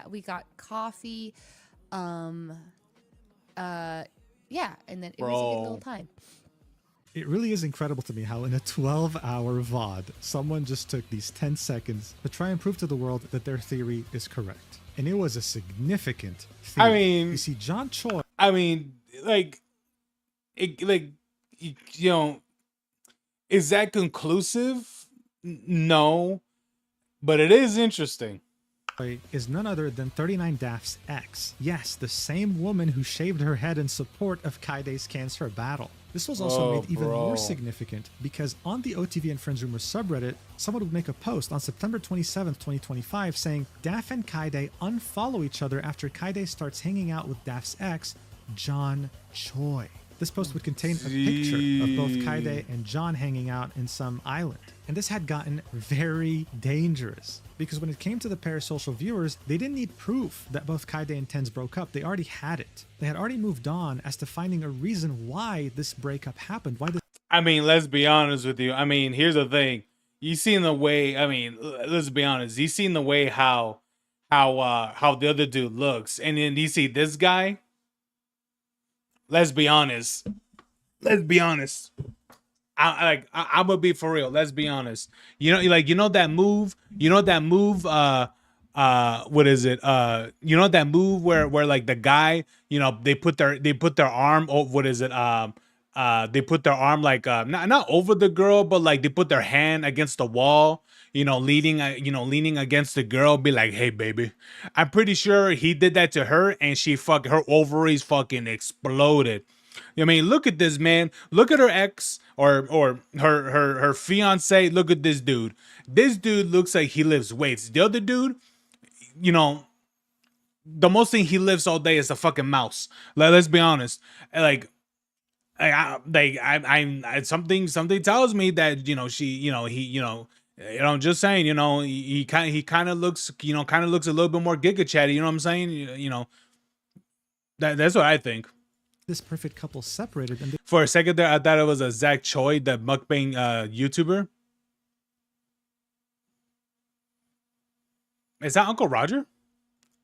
we got coffee, yeah, and then it was a good little time. It really is incredible to me how in a 12-hour VOD, someone just took these 10 seconds to try and prove to the world that their theory is correct. And it was a significant theory. I mean, you see, John Choi... I mean, you know, is that conclusive? No, but it is interesting. Is none other than 39Daft's ex. Yes, the same woman who shaved her head in support of Kyedae's cancer battle. This was also made even more significant because on the OTV and Friends Rumors subreddit, someone would make a post on September 27th, 2025 saying Daft and Kyedae unfollow each other after Kyedae starts hanging out with Daft's ex, John Choi. This post would contain a picture of both Kyedae and John hanging out in some island. And this had gotten very dangerous because when it came to the parasocial viewers, they didn't need proof that both Kyedae and TenZ broke up. They already had it. They had already moved on as to finding a reason why this breakup happened. Why this? I mean, let's be honest with you. I mean, here's the thing. You seen the way, I mean, let's be honest. You seen the way how the other dude looks. And then you see this guy. Let's be honest. Let's be honest. I'm gonna be for real. Let's be honest. You know that move. What is it? You know that move where like the guy, they put their arm. Oh, what is it? They put their arm like not over the girl, but like they put their hand against the wall. Leaning against the girl, be like, hey, baby. I'm pretty sure he did that to her and her ovaries fucking exploded. I mean, look at this, man. Look at her ex or her fiance. Look at this dude. This dude looks like he lifts weights. The other dude, the most thing he lifts all day is a fucking mouse. Like, let's be honest. Like, something tells me that just saying, he kind of looks, a little bit more giga chatty. You know what I'm saying? That's what I think. This perfect couple separated, and For a second there, I thought it was a Zach Choi, the mukbang YouTuber. Is that Uncle Roger?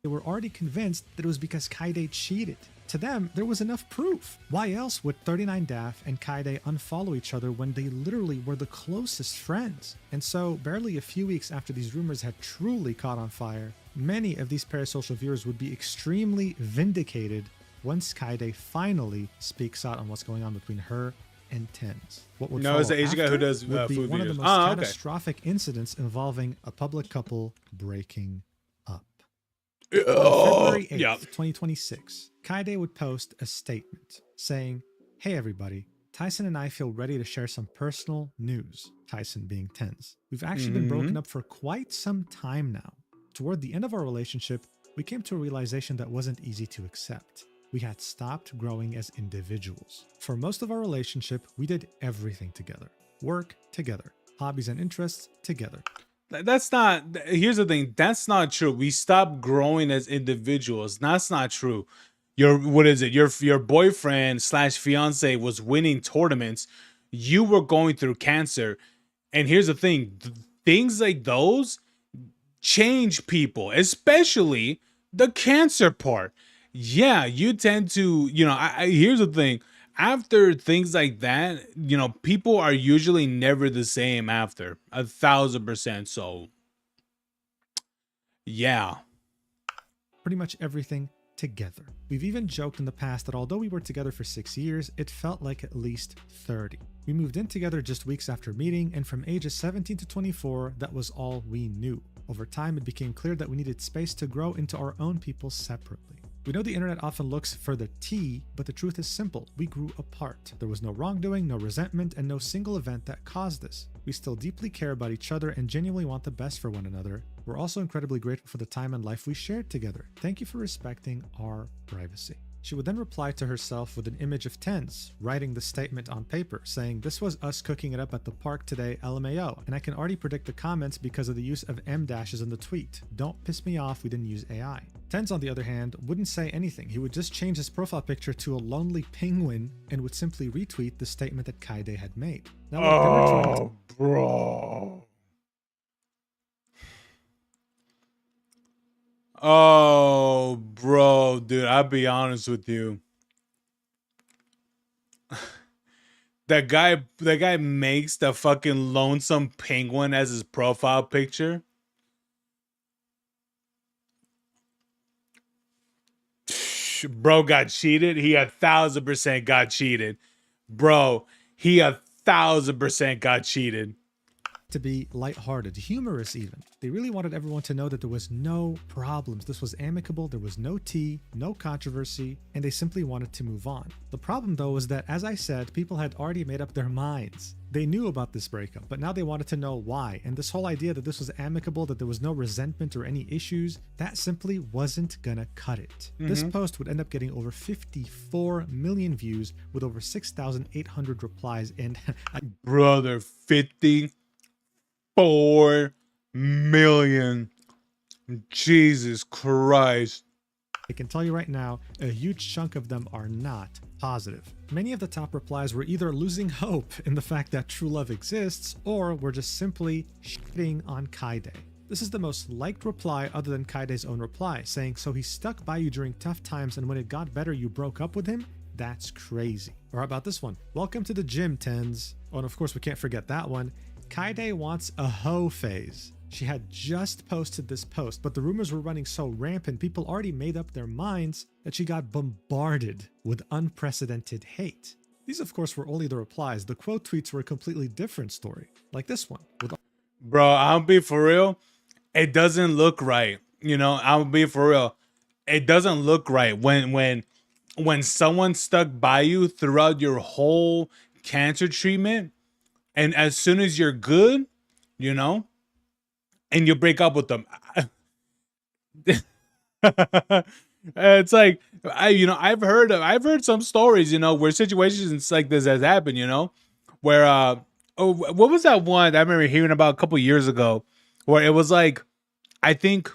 they were already convinced that it was because Kyedae cheated. To them, there was enough proof. Why else would 39daph and Kyedae unfollow each other when they literally were the closest friends? And so, barely a few weeks after these rumors had truly caught on fire, many of these parasocial viewers would be extremely vindicated once Kyedae finally speaks out on what's going on between her and TenZ. What would No, it's follow the Asian guy who after does would be food one of the videos. most Okay. catastrophic incidents involving a public couple breaking up. Oh, On February 8th, yeah. 2026, Kyedae would post a statement saying, "Hey everybody, Tyson and I feel ready to share some personal news," Tyson being TenZ. "We've actually been broken up for quite some time now. Toward the end of our relationship, we came to a realization that wasn't easy to accept. We had stopped growing as individuals. For most of our relationship, we did everything together. Work together, hobbies and interests together. That's not. Here's the thing. That's not true. We stopped growing as individuals. That's not true. What is it? Your boyfriend slash fiance was winning tournaments. You were going through cancer, and here's the thing. Things like those change people, especially the cancer part. Yeah, you tend to, here's the thing. After things like that, people are usually never the same after 1,000%. So, yeah. Pretty much everything together. We've even joked in the past that although we were together for 6 years, it felt like at least 30. We moved in together just weeks after meeting, and from ages 17 to 24, that was all we knew. Over time, it became clear that we needed space to grow into our own people separately. We know the internet often looks for the tea, but the truth is simple. We grew apart. There was no wrongdoing, no resentment, and no single event that caused this. We still deeply care about each other and genuinely want the best for one another. We're also incredibly grateful for the time and life we shared together. Thank you for respecting our privacy." She would then reply to herself with an image of TenZ, writing the statement on paper, saying, "This was us cooking it up at the park today, LMAO, and I can already predict the comments because of the use of M dashes in the tweet. Don't piss me off, we didn't use AI." TenZ, on the other hand, wouldn't say anything. He would just change his profile picture to a lonely penguin and would simply retweet the statement that Kyedae had made. Now, look, there were times- Bro. Oh, bro, dude, I'll be honest with you. That guy makes the fucking lonesome penguin as his profile picture. Bro got cheated. He 1,000% got cheated. Bro, he 1,000% got cheated. to be lighthearted, humorous even. They really wanted everyone to know that there was no problems. This was amicable, there was no tea, no controversy, and they simply wanted to move on. The problem though was that, as I said, people had already made up their minds. They knew about this breakup, but now they wanted to know why. And this whole idea that this was amicable, that there was no resentment or any issues, that simply wasn't gonna cut it. This post would end up getting over 54 million views with over 6,800 replies, and Brother, 54 million. Jesus Christ. I can tell you right now, a huge chunk of them are not positive. Many of the top replies were either losing hope in the fact that true love exists, or were just simply shitting on Kyedae. This is the most liked reply other than Kyedae's own reply, saying, "So he stuck by you during tough times and when it got better you broke up with him? That's crazy." Or how about this one? "Welcome to the gym, TenZ." Oh, and of course we can't forget that one. "Kyedae wants a hoe phase." She had just posted this post, but the rumors were running so rampant, people already made up their minds that she got bombarded with unprecedented hate. These, of course, were only the replies. The quote tweets were a completely different story, like this one. Bro, I'll be for real. It doesn't look right. I'll be for real. It doesn't look right when someone stuck by you throughout your whole cancer treatment, and as soon as you're good, and you break up with them. It's like I've heard some stories, where situations like this has happened, where oh, what was that one I remember hearing about a couple years ago, where it was like I think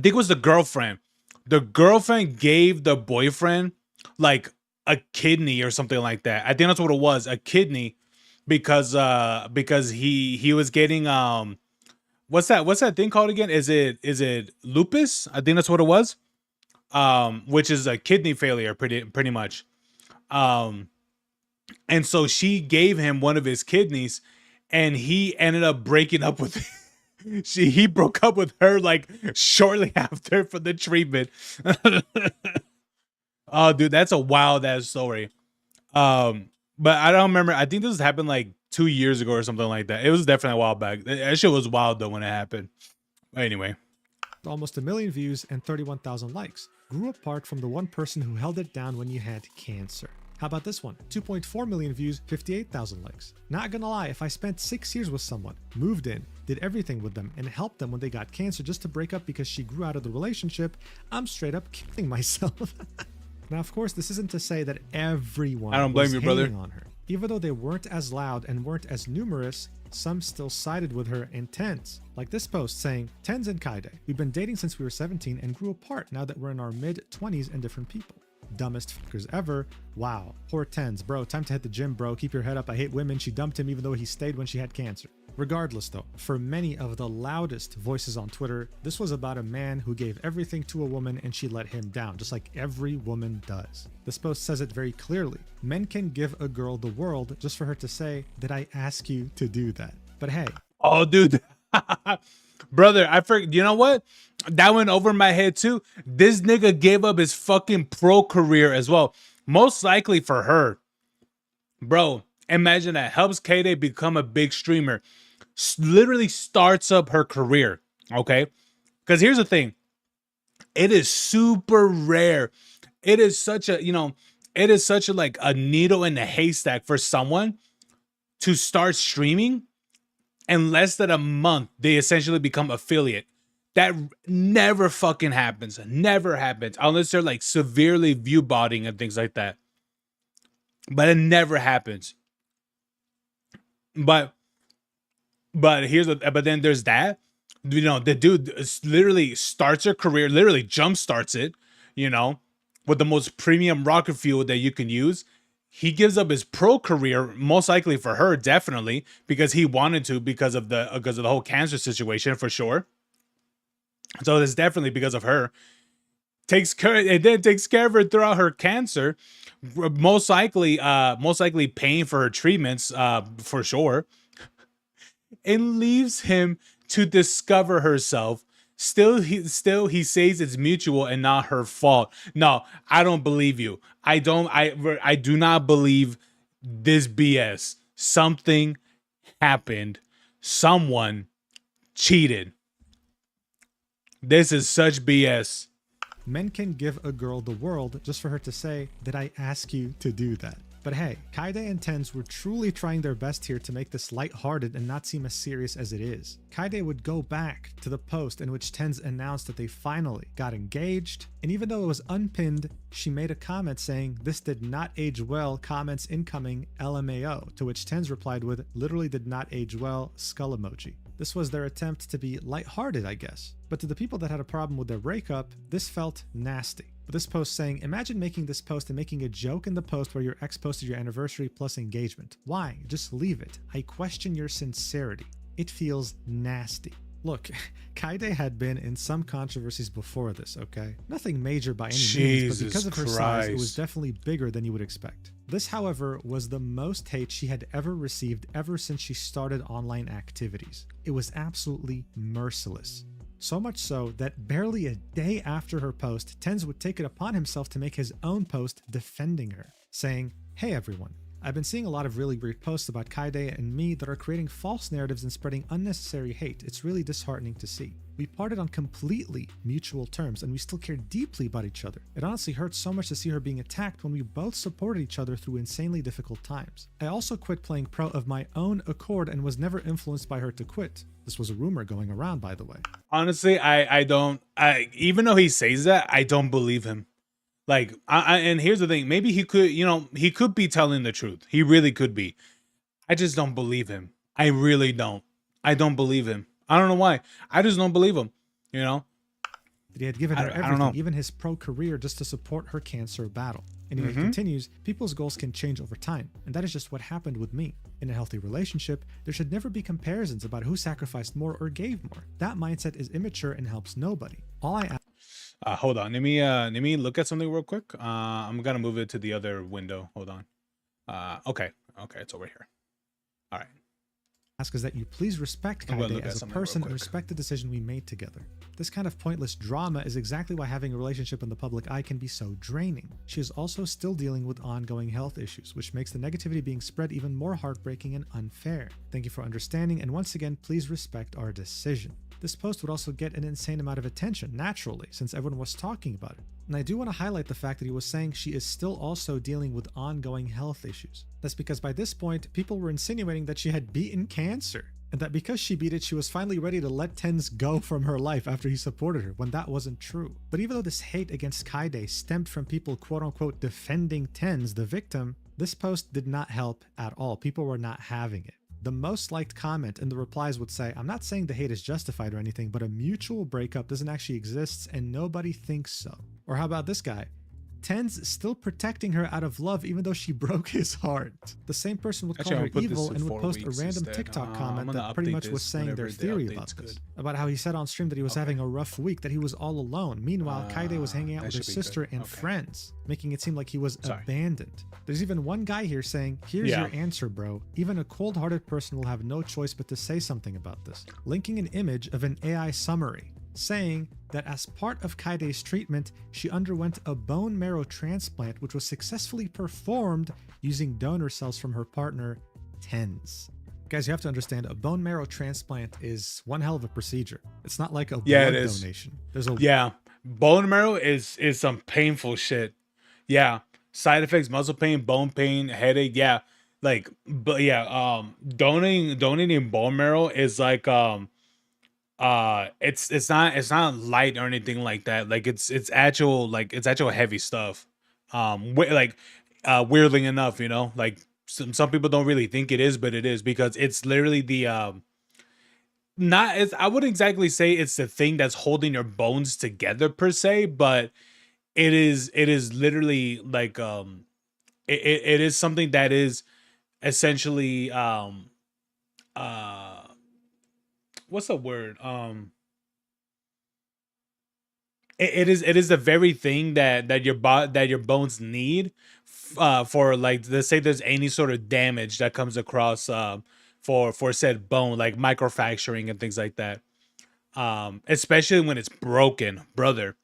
it was the girlfriend. The girlfriend gave the boyfriend like a kidney or something like that. I think that's what it was, a kidney, because he was getting what's that thing called again? Is it lupus? I think that's what it was. Which is a kidney failure, pretty much. Um, and so she gave him one of his kidneys, and he ended up breaking up with. He broke up with her like shortly after for the treatment. Oh, dude, that's a wild ass story. But I don't remember. I think this happened like 2 years ago or something like that. It was definitely a while back. That shit was wild though when it happened. Anyway. Almost 1 million views and 31,000 likes, grew apart from the one person who held it down when you had cancer. How about this one? 2.4 million views, 58,000 likes. Not gonna lie, if I spent 6 years with someone, moved in, did everything with them, and helped them when they got cancer just to break up because she grew out of the relationship, I'm straight up killing myself. Now, of course, this isn't to say that everyone I don't blame was you, brother. hating on her. Even though they weren't as loud and weren't as numerous, some still sided with her in TenZ. Like this post saying, TenZ and Kyedae, we've been dating since we were 17 and grew apart now that we're in our mid-20s and different people. Dumbest fuckers ever. Wow. Poor TenZ, bro. Time to hit the gym, bro. Keep your head up. I hate women. She dumped him even though he stayed when she had cancer. Regardless though, for many of the loudest voices on Twitter, this was about a man who gave everything to a woman and she let him down, just like every woman does. This post says it very clearly. Men can give a girl the world just for her to say, did I ask you to do that? But hey. Oh, dude. Brother, I forget. You know what? That went over my head too. This nigga gave up his fucking pro career as well. Most likely for her. Bro, imagine that. Helps Kyedae become a big streamer. Literally starts up her career. Okay? Because here's the thing. It is super rare. It is such a, like a needle in a haystack for someone to start streaming. In less than a month, they essentially become affiliate. That never fucking happens. Never happens. Unless they're like severely view botting and things like that. But it never happens. But then there's that. The dude literally starts her career, literally jump starts it, with the most premium rocket fuel that you can use. He gives up his pro career, most likely for her, definitely, because he wanted to, because of the whole cancer situation, for sure. So it's definitely because of her. Takes care of her throughout her cancer, most likely paying for her treatments, for sure, and leaves him to discover herself. Still he says it's mutual and not her fault. No, I don't believe you. I do not believe this BS. Something happened. Someone cheated. This is such BS. Men can give a girl the world just for her to say, did I ask you to do that? But hey, Kyedae and TenZ were truly trying their best here to make this lighthearted and not seem as serious as it is. Kyedae would go back to the post in which TenZ announced that they finally got engaged, and even though it was unpinned, she made a comment saying, this did not age well, comments incoming, LMAO, to which TenZ replied with, literally did not age well, skull emoji. This was their attempt to be lighthearted, I guess. But to the people that had a problem with their breakup, this felt nasty. With this post saying, imagine making this post and making a joke in the post where your ex posted your anniversary plus engagement. Why? Just leave it. I question your sincerity. It feels nasty. Look, Kyedae had been in some controversies before this, okay? Nothing major by any means, but because of her size, it was definitely bigger than you would expect. This, however, was the most hate she had ever received ever since she started online activities. It was absolutely merciless. So much so that barely a day after her post, TenZ would take it upon himself to make his own post defending her, saying, hey everyone, I've been seeing a lot of really weird posts about Kyedae and me that are creating false narratives and spreading unnecessary hate. It's really disheartening to see. We parted on completely mutual terms and we still care deeply about each other. It honestly hurts so much to see her being attacked when we both supported each other through insanely difficult times. I also quit playing pro of my own accord and was never influenced by her to quit. This was a rumor going around, by the way. Honestly, I don't, even though he says that, I don't believe him. Like, and here's the thing, maybe he could, you know, he could be telling the truth. He really could be. I just don't believe him. I really don't. I don't believe him. I don't know why. I just don't believe him, you know? That he had given her I don't everything, know. even his pro career, just to support her cancer battle. Anyway, he continues, people's goals can change over time, and that is just what happened with me. In a healthy relationship, there should never be comparisons about who sacrificed more or gave more. That mindset is immature and helps nobody. All I Hold on. Let me look at something real quick. I'm gonna move it to the other window. Hold on. Okay, it's over here. All right. ask is that you please respect I'm gonna Kyedae look at as a something real person and quick. respect the decision we made together. This kind of pointless drama is exactly why having a relationship in the public eye can be so draining. She is also still dealing with ongoing health issues, which makes the negativity being spread even more heartbreaking and unfair. Thank you for understanding, and once again, please respect our decision. This post would also get an insane amount of attention, naturally, since everyone was talking about it. And I do want to highlight the fact that he was saying she is still also dealing with ongoing health issues. That's because by this point, people were insinuating that she had beaten cancer, and that because she beat it, she was finally ready to let TenZ go from her life after he supported her, when that wasn't true. But even though this hate against Kyedae stemmed from people quote-unquote defending TenZ, the victim, this post did not help at all. People were not having it. The most liked comment in the replies would say, I'm not saying the hate is justified or anything, but a mutual breakup doesn't actually exist and nobody thinks so. Or how about this guy? TenZ still protecting her out of love even though she broke his heart. The same person would call her evil and would post a random TikTok comment that pretty much was saying their theory about this. About how he said on stream that he was having a rough week, that he was all alone. Meanwhile, Kyedae was hanging out with her sister and friends, making it seem like he was abandoned. There's even one guy here saying, here's your answer, bro. Even a cold-hearted person will have no choice but to say something about this. Linking an image of an AI summary, saying that as part of Kyedae's treatment, she underwent a bone marrow transplant, which was successfully performed using donor cells from her partner, TenZ. Guys, you have to understand, a bone marrow transplant is one hell of a procedure. It's not like a blood donation. There's a bone marrow is some painful shit. Yeah, side effects, muscle pain, bone pain, headache. Yeah, like, but yeah, donating bone marrow is like it's not light or anything like that. Like it's actual heavy stuff. Weirdly enough, you know, like some people don't really think it is, but it is, because it's literally the I wouldn't exactly say it's the thing that's holding your bones together per se, but it is literally like it is something that is essentially what's the word? It is the very thing that your bones need for, like, let's say there's any sort of damage that comes across for said bone, like microfracturing and things like that. Especially when it's broken, brother.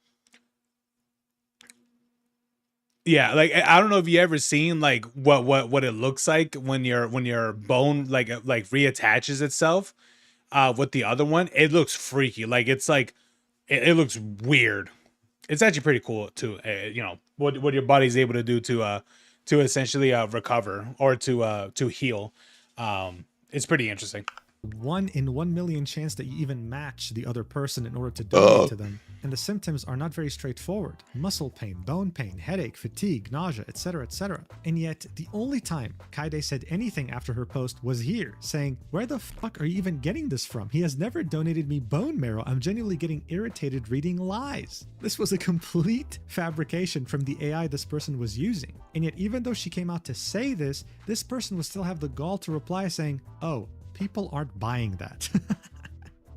Yeah, like I don't know if you ever seen like what it looks like when your bone like reattaches itself with the other one. It looks freaky. Like it's like it looks weird. It's actually pretty cool too. You know what your body's able to do to essentially recover or to heal. It's pretty interesting. 1 in 1 million chance that you even match the other person in order to donate to them. And the symptoms are not very straightforward. Muscle pain, bone pain, headache, fatigue, nausea, etc., etc. And yet, the only time Kyedae said anything after her post was here, saying, where the fuck are you even getting this from? He has never donated me bone marrow. I'm genuinely getting irritated reading lies. This was a complete fabrication from the AI this person was using. And yet, even though she came out to say this, this person would still have the gall to reply saying, oh, people aren't buying that.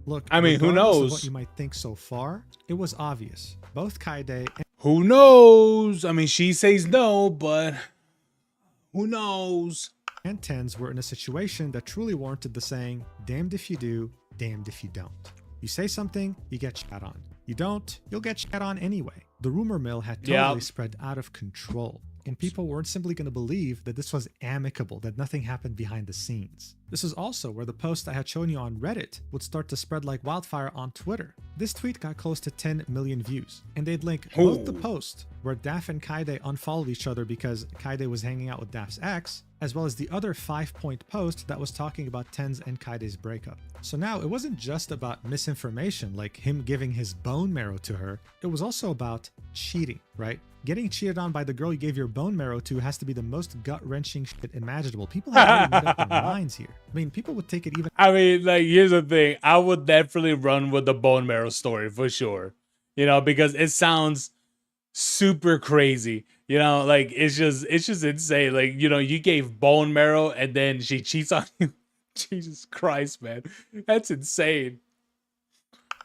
Look, I mean, who regardless of knows? what you might think so far, it was obvious. Both Kyedae Who knows? I mean, she says no, but who knows? and TenZ were in a situation that truly warranted the saying, damned if you do, damned if you don't. You say something, you get shat on. You don't, you'll get shat on anyway. The rumor mill had totally spread out of control. and people weren't simply going to believe that this was amicable, that nothing happened behind the scenes. This is also where the post I had shown you on Reddit would start to spread like wildfire on Twitter. This tweet got close to 10 million views, and they'd link both the post where Daph and Kyedae unfollowed each other because Kyedae was hanging out with Daph's ex, as well as the other 5-point post that was talking about TenZ and Kyedae's breakup. So now it wasn't just about misinformation like him giving his bone marrow to her, it was also about cheating, right? Getting cheated on by the girl you gave your bone marrow to has to be the most gut-wrenching shit imaginable. People have already made up their minds here. I mean, people would take it even... I mean, like, here's the thing. I would definitely run with the bone marrow story for sure. You know, because it sounds super crazy. You know, like, it's just insane. Like, you know, you gave bone marrow and then she cheats on you. Jesus Christ, man. That's insane.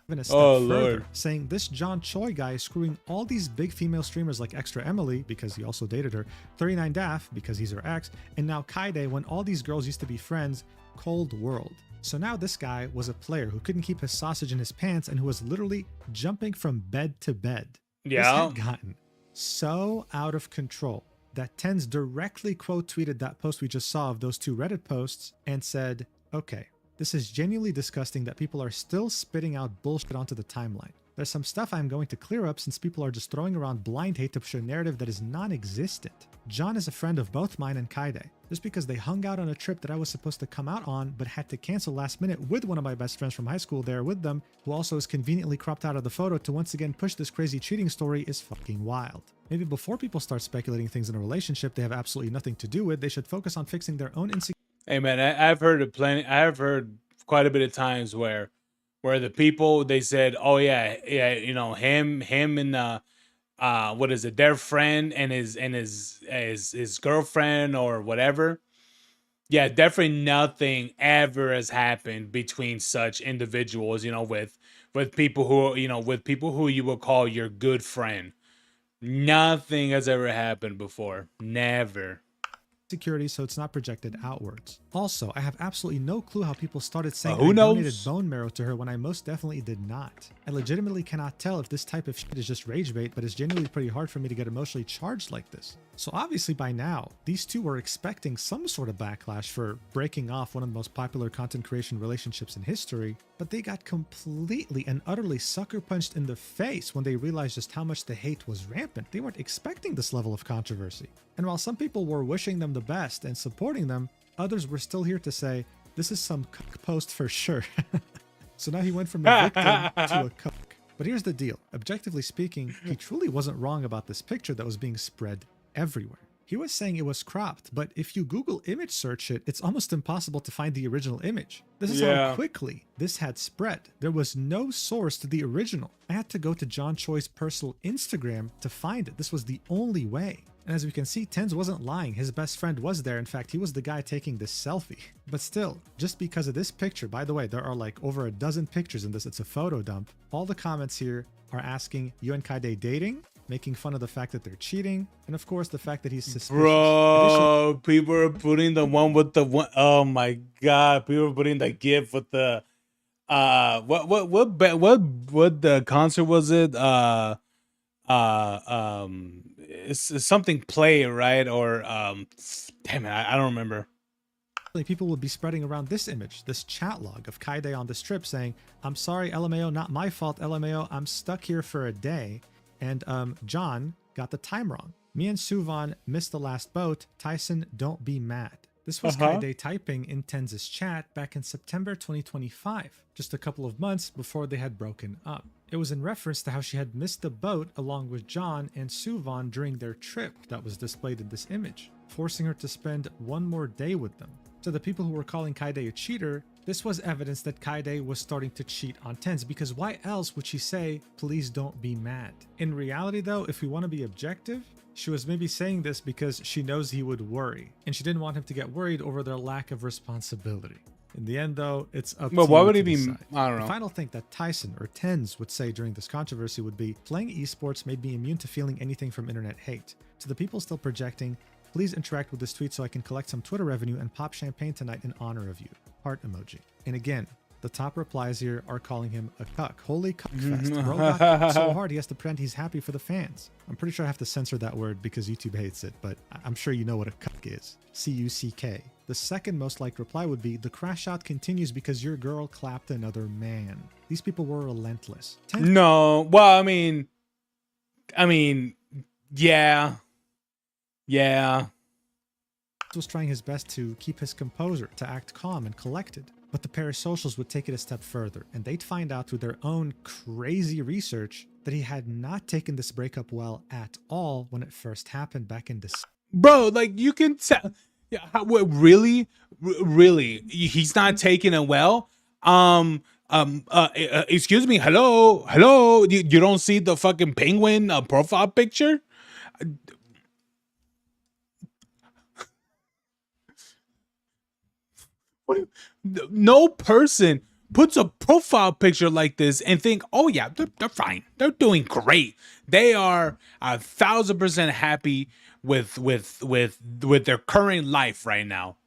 Even a step further, saying this John Choi guy is screwing all these big female streamers like Extra Emily, because he also dated her, 39 Daph, because he's her ex, and now Kyedae, when all these girls used to be friends, cold world. So now this guy was a player who couldn't keep his sausage in his pants and who was literally jumping from bed to bed. Yeah. This had gotten so out of control that TenZ directly quote tweeted that post we just saw of those two Reddit posts and said, okay, this is genuinely disgusting that people are still spitting out bullshit onto the timeline. There's some stuff I'm going to clear up since people are just throwing around blind hate to push a narrative that is non-existent. John is a friend of both mine and Kyedae. Just because they hung out on a trip that I was supposed to come out on but had to cancel last minute with one of my best friends from high school there with them, who also is conveniently cropped out of the photo to once again push this crazy cheating story, is fucking wild. Maybe before people start speculating things in a relationship they have absolutely nothing to do with, they should focus on fixing their own insecurities. Hey man, I've heard it plenty. I've heard quite a bit of times where the people, they said, oh yeah, you know, him and what is it, their friend and his girlfriend or whatever. Yeah, definitely nothing ever has happened between such individuals, you know, with people who, you know, with people who you would call your good friend. Nothing has ever happened before. Never. Security, so it's not projected outwards. Also, I have absolutely no clue how people started saying who I knows? donated bone marrow to her when I most definitely did not. I legitimately cannot tell if this type of shit is just rage bait, but it's genuinely pretty hard for me to get emotionally charged like this. So obviously by now, these two were expecting some sort of backlash for breaking off one of the most popular content creation relationships in history, but they got completely and utterly sucker punched in the face when they realized just how much the hate was rampant. They weren't expecting this level of controversy. And while some people were wishing them the best and supporting them, others were still here to say, this is some cuck post for sure. So now he went from a victim to a cuck. But here's the deal. Objectively speaking, he truly wasn't wrong about this picture that was being spread everywhere. He was saying it was cropped, but if you Google image search it, it's almost impossible to find the original image. This is how quickly this had spread. There was no source to the original. I had to go to John Choi's personal Instagram to find it. This was the only way. And as we can see, TenZ wasn't lying. His best friend was there. In fact, he was the guy taking this selfie. But still, just because of this picture, by the way, there are like over a dozen pictures in this. It's a photo dump. All the comments here are asking, you and Kyedae dating? Making fun of the fact that they're cheating, and of course the fact that he's suspicious. Bro, people are putting the one with the one. Oh my god, people are putting the gif with the what the concert was it? It's something play, right? Or damn it, I don't remember. People would be spreading around this image, this chat log of Kyedae on this trip saying, I'm sorry, LMAO, not my fault, LMAO, I'm stuck here for a day. And John got the time wrong. Me and Suvan missed the last boat. Tyson, don't be mad. This was Kyedae typing in TenZ's chat back in September 2025, just a couple of months before they had broken up. It was in reference to how she had missed the boat along with John and Suvan during their trip that was displayed in this image, forcing her to spend one more day with them. To the people who were calling Kyedae a cheater, this was evidence that Kyedae was starting to cheat on TenZ, because why else would she say, please don't be mad? In reality though, if we want to be objective, she was maybe saying this because she knows he would worry, and she didn't want him to get worried over their lack of responsibility. In the end though, it's up to you. But why would he be, I don't know. The final thing that Tyson or TenZ would say during this controversy would be, playing esports made me immune to feeling anything from internet hate. To the people still projecting, please interact with this tweet so I can collect some Twitter revenue and pop champagne tonight in honor of you. Heart emoji. And again, The top replies here are calling him a cuck. Holy cuck fest. Bro got cucked so hard he has to pretend he's happy for the fans. I'm pretty sure I have to censor that word because YouTube hates it, but I'm sure you know what a cuck is. C-U-C-K. The second most liked reply would be, the crash out continues because your girl clapped another man. These people were relentless. No, well, I mean, yeah. Was trying his best to keep his composure, to act calm and collected. But the parasocials would take it a step further, and they'd find out through their own crazy research that he had not taken this breakup well at all when it first happened back in December. Bro, like, you can tell. Yeah, really, he's not taking it well. Excuse me, hello. You don't see the fucking penguin profile picture? No person puts a profile picture like this and think, oh yeah, they're fine. They're doing great. They are 1,000% happy with their current life right now.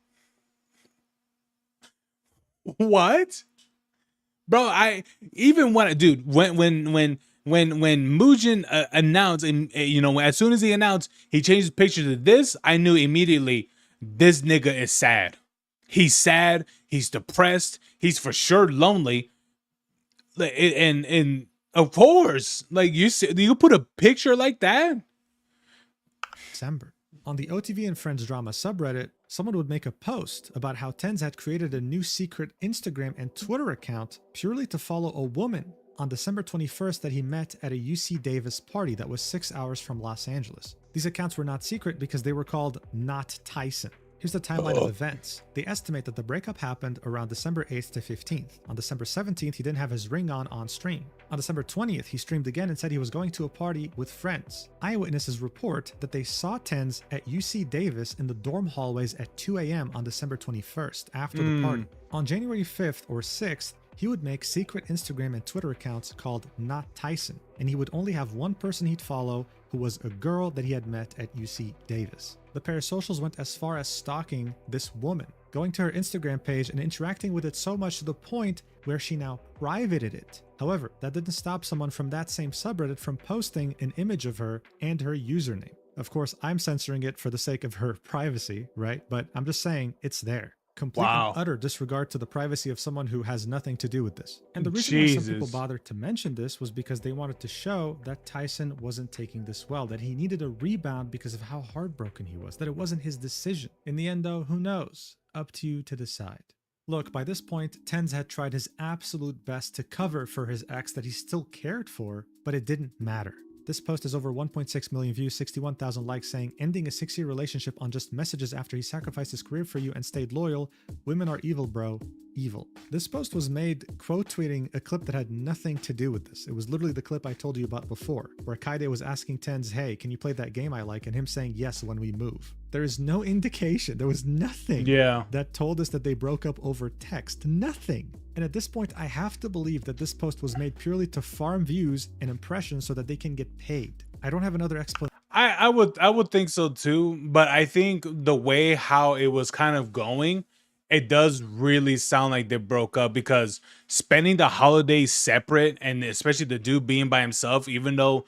What? Bro, when Mujin announced, and as soon as he announced he changed his picture to this, I knew immediately this nigga is sad. He's sad. He's depressed. He's for sure lonely. And of course, like you put a picture like that. December. On the OTV and Friends drama subreddit, someone would make a post about how TenZ had created a new secret Instagram and Twitter account purely to follow a woman on December 21st that he met at a UC Davis party that was 6 hours from Los Angeles. These accounts were not secret because they were called Not Tyson. Here's the timeline of events. They estimate that the breakup happened around December 8th to 15th. On December 17th, he didn't have his ring on stream. On December 20th, he streamed again and said he was going to a party with friends. Eyewitnesses report that they saw TenZ at UC Davis in the dorm hallways at 2 a.m. on December 21st after the party. On January 5th or 6th, he would make secret Instagram and Twitter accounts called Not Tyson, and he would only have one person he'd follow, who was a girl that he had met at UC Davis. The parasocials went as far as stalking this woman, going to her Instagram page and interacting with it so much to the point where she now privated it. However, that didn't stop someone from that same subreddit from posting an image of her and her username. Of course, I'm censoring it for the sake of her privacy, right? But I'm just saying it's there. Complete and utter disregard to the privacy of someone who has nothing to do with this. And the reason why some people bothered to mention this was because they wanted to show that Tyson wasn't taking this well, that he needed a rebound because of how heartbroken he was, that it wasn't his decision. In the end though, who knows? Up to you to decide. Look, by this point, TenZ had tried his absolute best to cover for his ex that he still cared for, but it didn't matter. This post has over 1.6 million views, 61,000 likes, saying, ending a 6-year relationship on just messages after he sacrificed his career for you and stayed loyal. Women are evil, bro. Evil. This post was made quote tweeting a clip that had nothing to do with this. It was literally the clip I told you about before, where Kyedae was asking TenZ, hey, can you play that game I like? And him saying yes when we move. There is no indication, there was nothing that told us that they broke up over text. Nothing. And at this point, I have to believe that this post was made purely to farm views and impressions so that they can get paid. I don't have another explanation. I would think so too, but I think the way how it was kind of going, it does really sound like they broke up, because spending the holidays separate, and especially the dude being by himself, even though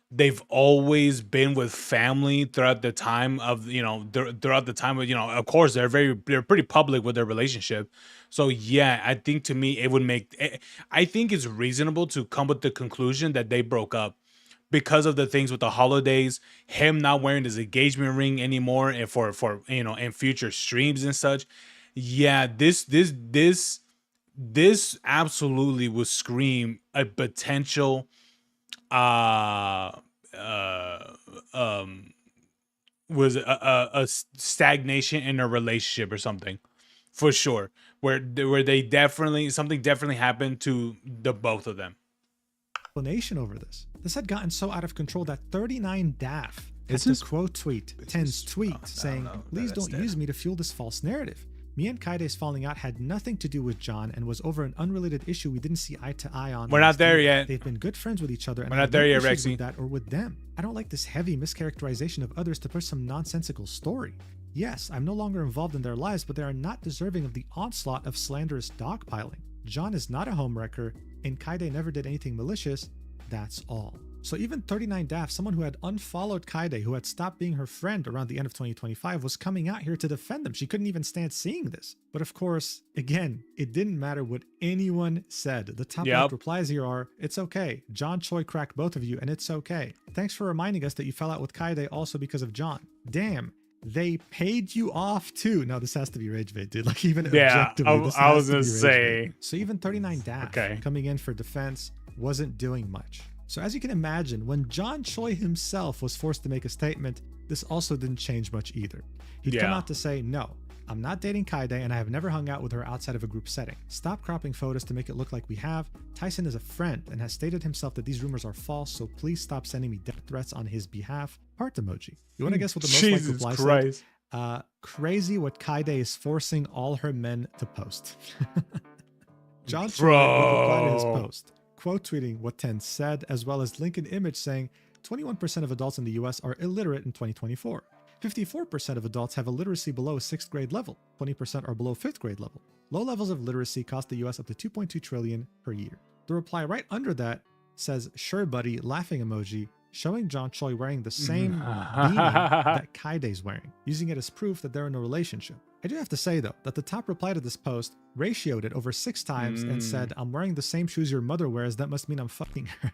they've always been with family throughout the time of, of course, they're pretty public with their relationship. So yeah, I think to me, I think it's reasonable to come with the conclusion that they broke up because of the things with the holidays, him not wearing his engagement ring anymore, and for in future streams and such. Yeah, this absolutely would scream a potential was a stagnation in a relationship or something, for sure, where something definitely happened to the both of them. Explanation over this. This had gotten so out of control that 39 DAF had to quote tweet TenZ tweet saying, please don't use me to fuel this false narrative. Me and Kyedae's falling out had nothing to do with John and was over an unrelated issue we didn't see eye to eye on. We're not there yet. They've been good friends with each other, and we're not there yet, Rexy. With that or with them. I don't like this heavy mischaracterization of others to push some nonsensical story. Yes, I'm no longer involved in their lives, but they are not deserving of the onslaught of slanderous dogpiling. John is not a homewrecker, and Kyedae never did anything malicious, that's all. So even 39daft, someone who had unfollowed Kyedae, who had stopped being her friend around the end of 2025, was coming out here to defend them. She couldn't even stand seeing this. But of course, again, it didn't matter what anyone said. The top left replies here are, it's okay. John Choi cracked both of you, and it's okay. Thanks for reminding us that you fell out with Kyedae also because of John. Damn. They paid you off too. No, this has to be rage bait, dude. Like even objectively, this I has was to gonna be rage say. bait. So even 39daft coming in for defense wasn't doing much. So as you can imagine, when John Choi himself was forced to make a statement, this also didn't change much either. He'd come out to say, no, I'm not dating Kyedae and I have never hung out with her outside of a group setting. Stop cropping photos to make it look like we have. Tyson is a friend and has stated himself that these rumors are false, so please stop sending me death threats on his behalf. Heart emoji. You want to guess what the most likely reply said? Crazy what Kyedae is forcing all her men to post. John Choi would reply to his post, quote tweeting what TenZ said, as well as link an image saying 21% of adults in the US are illiterate in 2024. 54% of adults have a literacy below 6th grade level. 20% are below 5th grade level. Low levels of literacy cost the US up to $2.2 trillion per year. The reply right under that says, sure buddy, laughing emoji, showing John Choi wearing the same beanie that Kyedae's wearing, using it as proof that they're in a relationship. I do have to say though, that the top reply to this post ratioed it over 6 times and said, I'm wearing the same shoes your mother wears, that must mean I'm fucking her.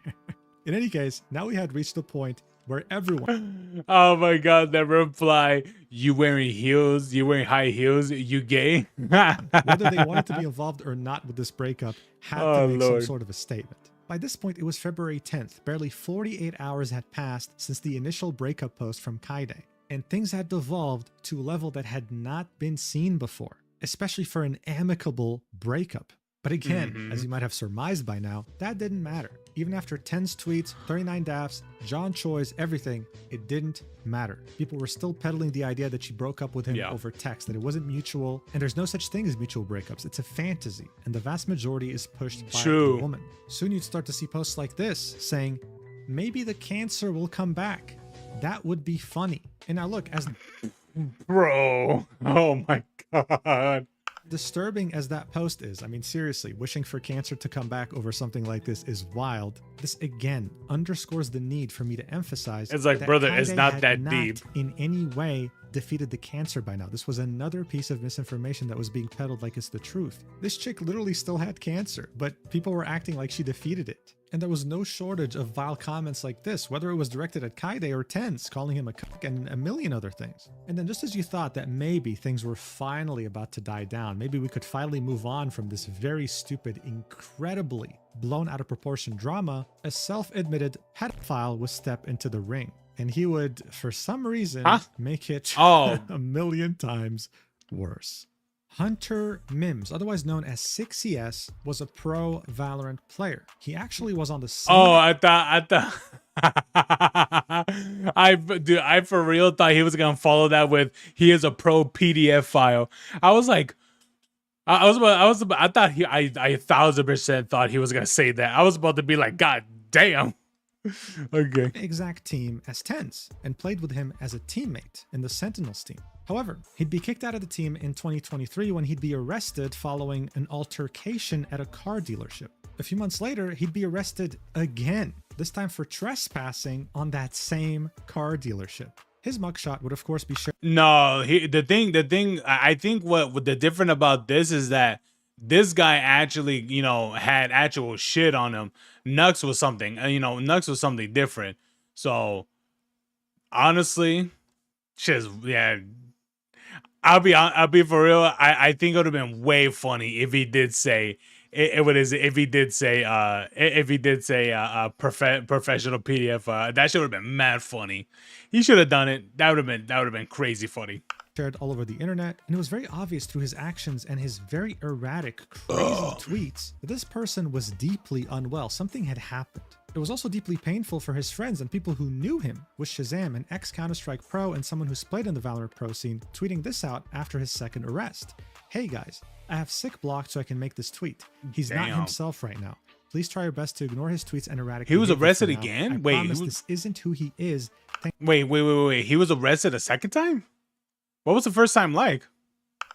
In any case, now we had reached the point where everyone... Oh my god, that reply, you wearing heels, you wearing high heels, you gay? whether they wanted to be involved or not with this breakup, had to make some sort of a statement. By this point, it was February 10th. Barely 48 hours had passed since the initial breakup post from Kyedae, and things had devolved to a level that had not been seen before, especially for an amicable breakup. But again, as you might have surmised by now, that didn't matter. Even after TenZ tweets, 39daft's, John Choi's, everything, it didn't matter. People were still peddling the idea that she broke up with him over text, that it wasn't mutual, and there's no such thing as mutual breakups. It's a fantasy, and the vast majority is pushed by the woman. Soon you'd start to see posts like this saying, maybe the cancer will come back. That would be funny. And now look, as bro, oh my god. Disturbing as that post is, I mean, seriously, wishing for cancer to come back over something like this is wild. This again underscores the need for me to emphasize, it's like, that brother, Kyedae it's not had that not deep. in any way defeated the cancer by now. This was another piece of misinformation that was being peddled like it's the truth. This chick literally still had cancer, but people were acting like she defeated it. And there was no shortage of vile comments like this, whether it was directed at Kyedae or TenZ, calling him a cuck and a million other things. And then just as you thought that maybe things were finally about to die down, maybe we could finally move on from this very stupid, incredibly blown out of proportion drama, a self-admitted pedophile would step into the ring. And he would, for some reason, make it a million times worse. Hunter Mims, otherwise known as 6CS, was a pro Valorant player. He actually was on the same... Oh, I thought... I for real thought he was gonna follow that with, he is a pro PDF file. I was like... I thought he... I 1000% thought he was gonna say that. I was about to be like, god damn. Okay. Exact team as TenZ, and played with him as a teammate in the Sentinels team. However, he'd be kicked out of the team in 2023 when he'd be arrested following an altercation at a car dealership. A few months later, he'd be arrested again, this time for trespassing on that same car dealership. His mugshot would of course be shared. No, the thing, I think what the different about this is that this guy actually, you know, had actual shit on him. Nux was something, Nux was something different. So, honestly, I'll be for real. I think it would have been way funny if he did say if he did say professional PDF. That should have been mad funny. He should have done it. That would have been crazy funny. Shared all over the internet, and it was very obvious through his actions and his very erratic, crazy tweets that this person was deeply unwell. Something had happened. It was also deeply painful for his friends and people who knew him, with Shazam, an ex-Counter-Strike pro and someone who's played in the Valorant pro scene, tweeting this out after his second arrest. Hey guys, I have sick blocked so I can make this tweet. He's not himself right now. Please try your best to ignore his tweets and erratic. He was arrested again? I promise this isn't who he is. Wait. He was arrested a second time? What was the first time like?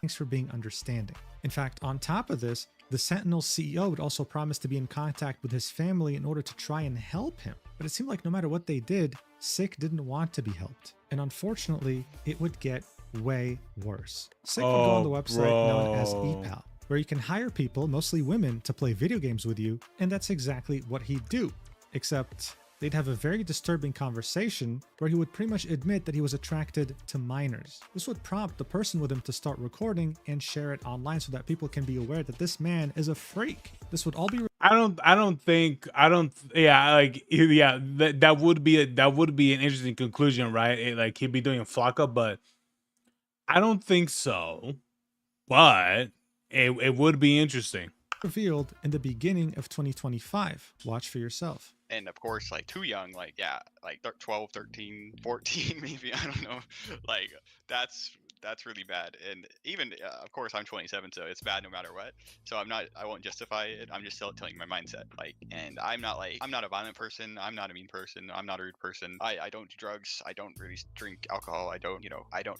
Thanks for being understanding. In fact, on top of this, The Sentinel's CEO would also promise to be in contact with his family in order to try and help him. But it seemed like no matter what they did, Sick didn't want to be helped. And unfortunately, it would get way worse. Sick would go on the website known as ePal, where you can hire people, mostly women, to play video games with you, and that's exactly what he'd do. Except they'd have a very disturbing conversation where he would pretty much admit that he was attracted to minors. This would prompt the person with him to start recording and share it online so that people can be aware that this man is a freak. This would all be that would be an interesting conclusion, right? Like he'd be doing Flocka, but I don't think so. But it would be interesting. revealed in the beginning of 2025. Watch for yourself. And of course, like too young, like yeah, like 12, 13, 14 maybe, I don't know. Like that's really bad. And even of course I'm 27, so it's bad no matter what. So I won't justify it. I'm just still telling you my mindset. Like, and I'm not a violent person, I'm not a mean person, I'm not a rude person. I don't do drugs, I don't really drink alcohol, I don't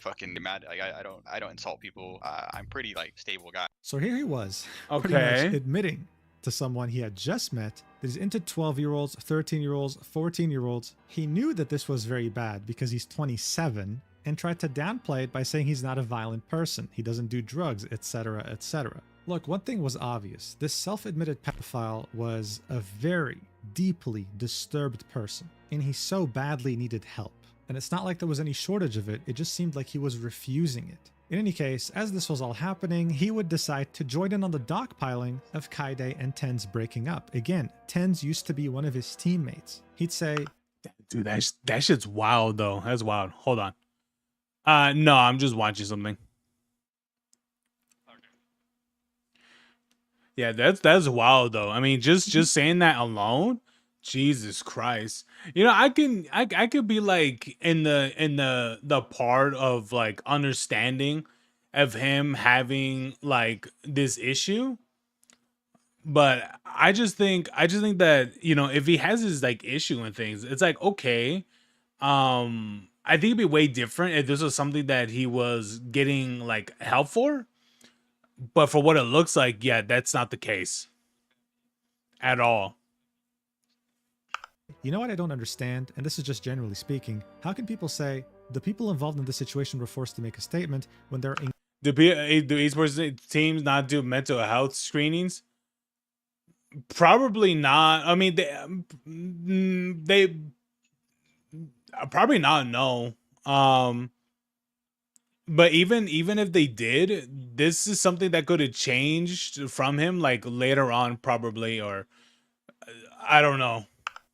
fucking get mad. Like I don't insult people. I'm pretty like stable guy. So here he was, pretty Okay. much admitting to someone he had just met that he's into 12-year-olds, 13-year-olds, 14-year-olds. He knew that this was very bad because he's 27 and tried to downplay it by saying he's not a violent person, he doesn't do drugs, etc., etc. Look, one thing was obvious. This self-admitted pedophile was a very deeply disturbed person, and he so badly needed help. And it's not like there was any shortage of it, it just seemed like he was refusing it. In any case, as this was all happening, he would decide to join in on the dogpiling of Kyedae and TenZ breaking up. Again, TenZ used to be one of his teammates. He'd say, Dude, that shit's wild though. That's wild. Hold on. No, I'm just watching something. Yeah, that's wild though. I mean, just saying that alone, Jesus Christ. You know, I could be like in the part of like understanding of him having like this issue. But I just think that, you know, if he has his like issue and things, it's like, okay. I think it'd be way different if this was something that he was getting like help for. But for what it looks like, yeah, that's not the case at all. you know what I don't understand, and this is just generally speaking, how can people say the people involved in this situation were forced to make a statement when they're Do esports teams not do mental health screenings? Probably not. I mean, they probably not. No. But even if they did, this is something that could have changed from him like later on, probably, or I don't know.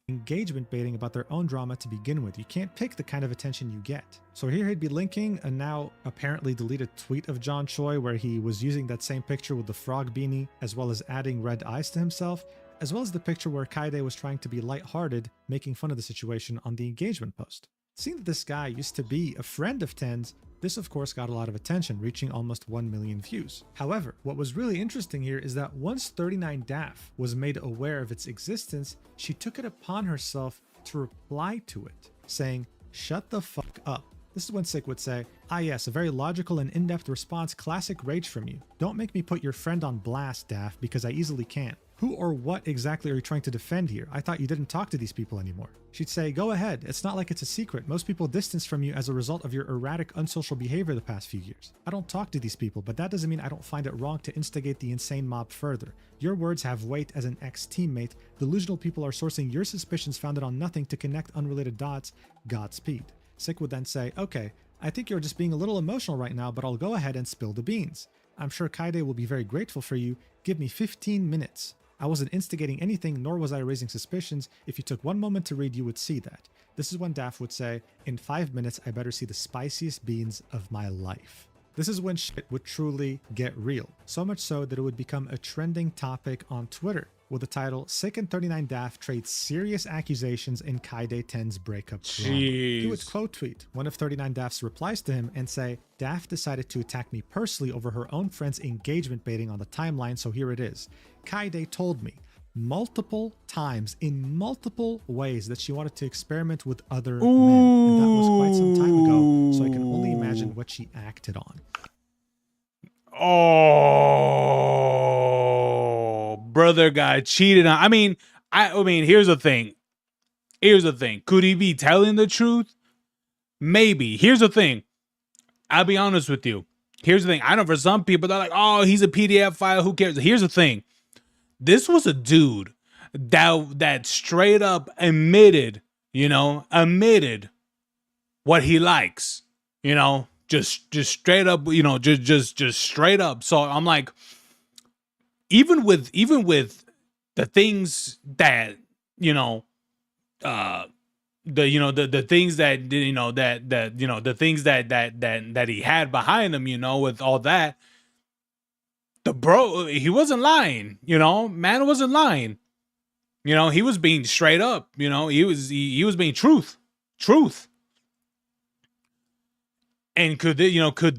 engagement baiting about their own drama to begin with. You can't pick the kind of attention you get. So here he'd be linking a now apparently deleted tweet of John Choi where he was using that same picture with the frog beanie, as well as adding red eyes to himself, as well as the picture where Kyedae was trying to be lighthearted, making fun of the situation on the engagement post. Seeing that this guy used to be a friend of TenZ, this of course got a lot of attention, reaching almost 1 million views. However, what was really interesting here is that once 39daf was made aware of its existence, she took it upon herself to reply to it, saying, "Shut the fuck up." This is when Sick would say, "Ah yes, a very logical and in-depth response, classic rage from you. Don't make me put your friend on blast, Daf, because I easily can. Who or what exactly are you trying to defend here? I thought you didn't talk to these people anymore." She'd say, "Go ahead, it's not like it's a secret. Most people distance from you as a result of your erratic, unsocial behavior the past few years. I don't talk to these people, but that doesn't mean I don't find it wrong to instigate the insane mob further. Your words have weight as an ex-teammate. Delusional people are sourcing your suspicions founded on nothing to connect unrelated dots. Godspeed." Sick would then say, "Okay, I think you're just being a little emotional right now, but I'll go ahead and spill the beans. I'm sure Kyedae will be very grateful for you. Give me 15 minutes. I wasn't instigating anything, nor was I raising suspicions. If you took one moment to read, you would see that." This is when Daf would say, "In 5 minutes, I better see the spiciest beans of my life." This is when shit would truly get real. So much so that it would become a trending topic on Twitter, with the title, "Sick and 39daf trade serious accusations in Kyedae TenZ breakup drama." He would quote tweet one of 39daf's replies to him and say, "Daf decided to attack me personally over her own friend's engagement baiting on the timeline, so here it is. Kyedae told me multiple times in multiple ways that she wanted to experiment with other men, and that was quite some time ago, so I can only imagine what she acted on." Oh. brother got cheated on. I mean, here's the thing. Could he be telling the truth? Maybe. Here's the thing. I'll be honest with you. Here's the thing. I know for some people, they're like, oh, he's a PDF file. Who cares? Here's the thing. This was a dude that straight up admitted what he likes, just straight up, just straight up. So I'm like, even with the things that, the things that, the things that he had behind him, with all that, the bro, he wasn't lying, man wasn't lying. He was being straight up, he was being truth. And could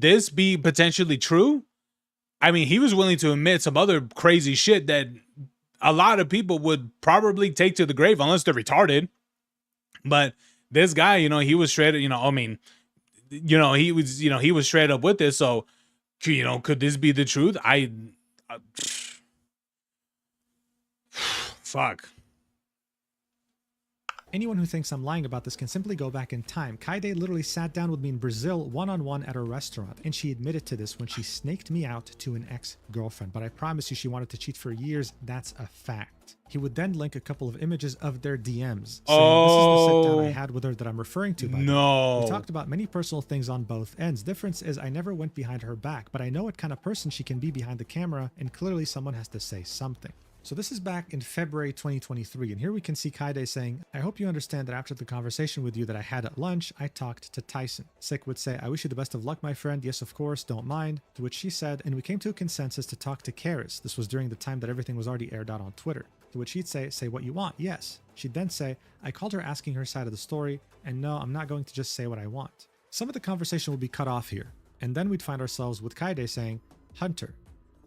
this be potentially true? I mean, he was willing to admit some other crazy shit that a lot of people would probably take to the grave unless they're retarded. But this guy, he was straight, he was straight up with this. So, could this be the truth? Fuck. Anyone who thinks I'm lying about this can simply go back in time. Kyedae literally sat down with me in Brazil one-on-one at a restaurant, and she admitted to this when she snaked me out to an ex-girlfriend. But I promise you she wanted to cheat for years. That's a fact. He would then link a couple of images of their DMs, saying, this is the sit-down I had with her that I'm referring to, by the way. We talked about many personal things on both ends. Difference is I never went behind her back, but I know what kind of person she can be behind the camera, and clearly someone has to say something. So this is back in February 2023, and here we can see Kyedae saying, I hope you understand that after the conversation with you that I had at lunch, I talked to Tyson. Sick would say, I wish you the best of luck, my friend. Yes, of course, don't mind. To which she said, and we came to a consensus to talk to Karis. This was during the time that everything was already aired out on Twitter. To which he'd say what you want. Yes. She'd then say, I called her asking her side of the story, and no, I'm not going to just say what I want. Some of the conversation would be cut off here, and then we'd find ourselves with Kyedae saying, Hunter,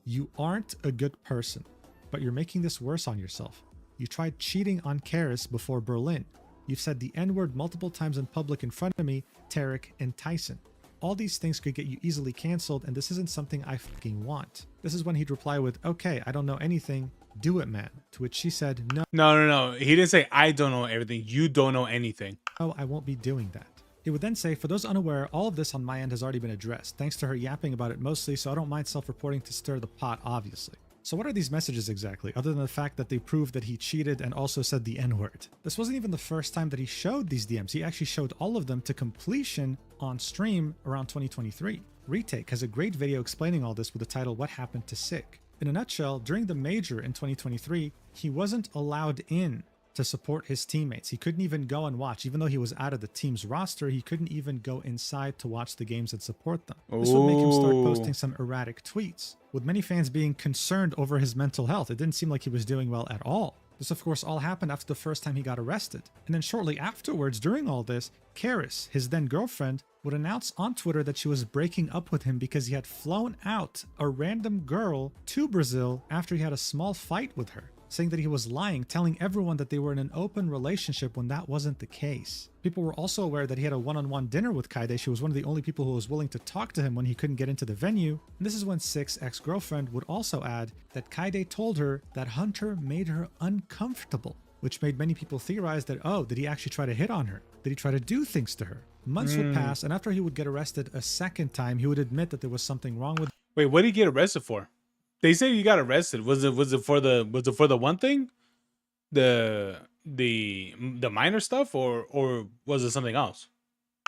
you aren't a good person. But you're making this worse on yourself. You tried cheating on Karis before Berlin. You've said the N-word multiple times in public in front of me, Tarek, and Tyson. All these things could get you easily canceled, and this isn't something I fucking want. This is when he'd reply with, okay, I don't know anything. Do it, man. To which she said, no. No. He didn't say, I don't know everything. You don't know anything. No, I won't be doing that. He would then say, for those unaware, all of this on my end has already been addressed, thanks to her yapping about it mostly, so I don't mind self-reporting to stir the pot, obviously. So what are these messages exactly, other than the fact that they prove that he cheated and also said the N-word? This wasn't even the first time that he showed these DMs. He actually showed all of them to completion on stream around 2023. Retake has a great video explaining all this with the title, What Happened to Sick? In a nutshell, during the major in 2023, he wasn't allowed in to support his teammates. He couldn't even go and watch. Even though he was out of the team's roster, he couldn't even go inside to watch the games and support them. This would make him start posting some erratic tweets, with many fans being concerned over his mental health. It didn't seem like he was doing well at all. This, of course, all happened after the first time he got arrested. And then shortly afterwards, during all this, Karis, his then girlfriend, would announce on Twitter that she was breaking up with him because he had flown out a random girl to Brazil after he had a small fight with her, saying that he was lying, telling everyone that they were in an open relationship when that wasn't the case. People were also aware that he had a one-on-one dinner with Kyedae. She was one of the only people who was willing to talk to him when he couldn't get into the venue. And this is when Sick's ex-girlfriend would also add that Kyedae told her that Hunter made her uncomfortable, which made many people theorize that, oh, did he actually try to hit on her? Did he try to do things to her? Months would pass, and after he would get arrested a second time, he would admit that there was something wrong with. Wait, what did he get arrested for? They say you got arrested. Was it for the one thing, the minor stuff, or was it something else?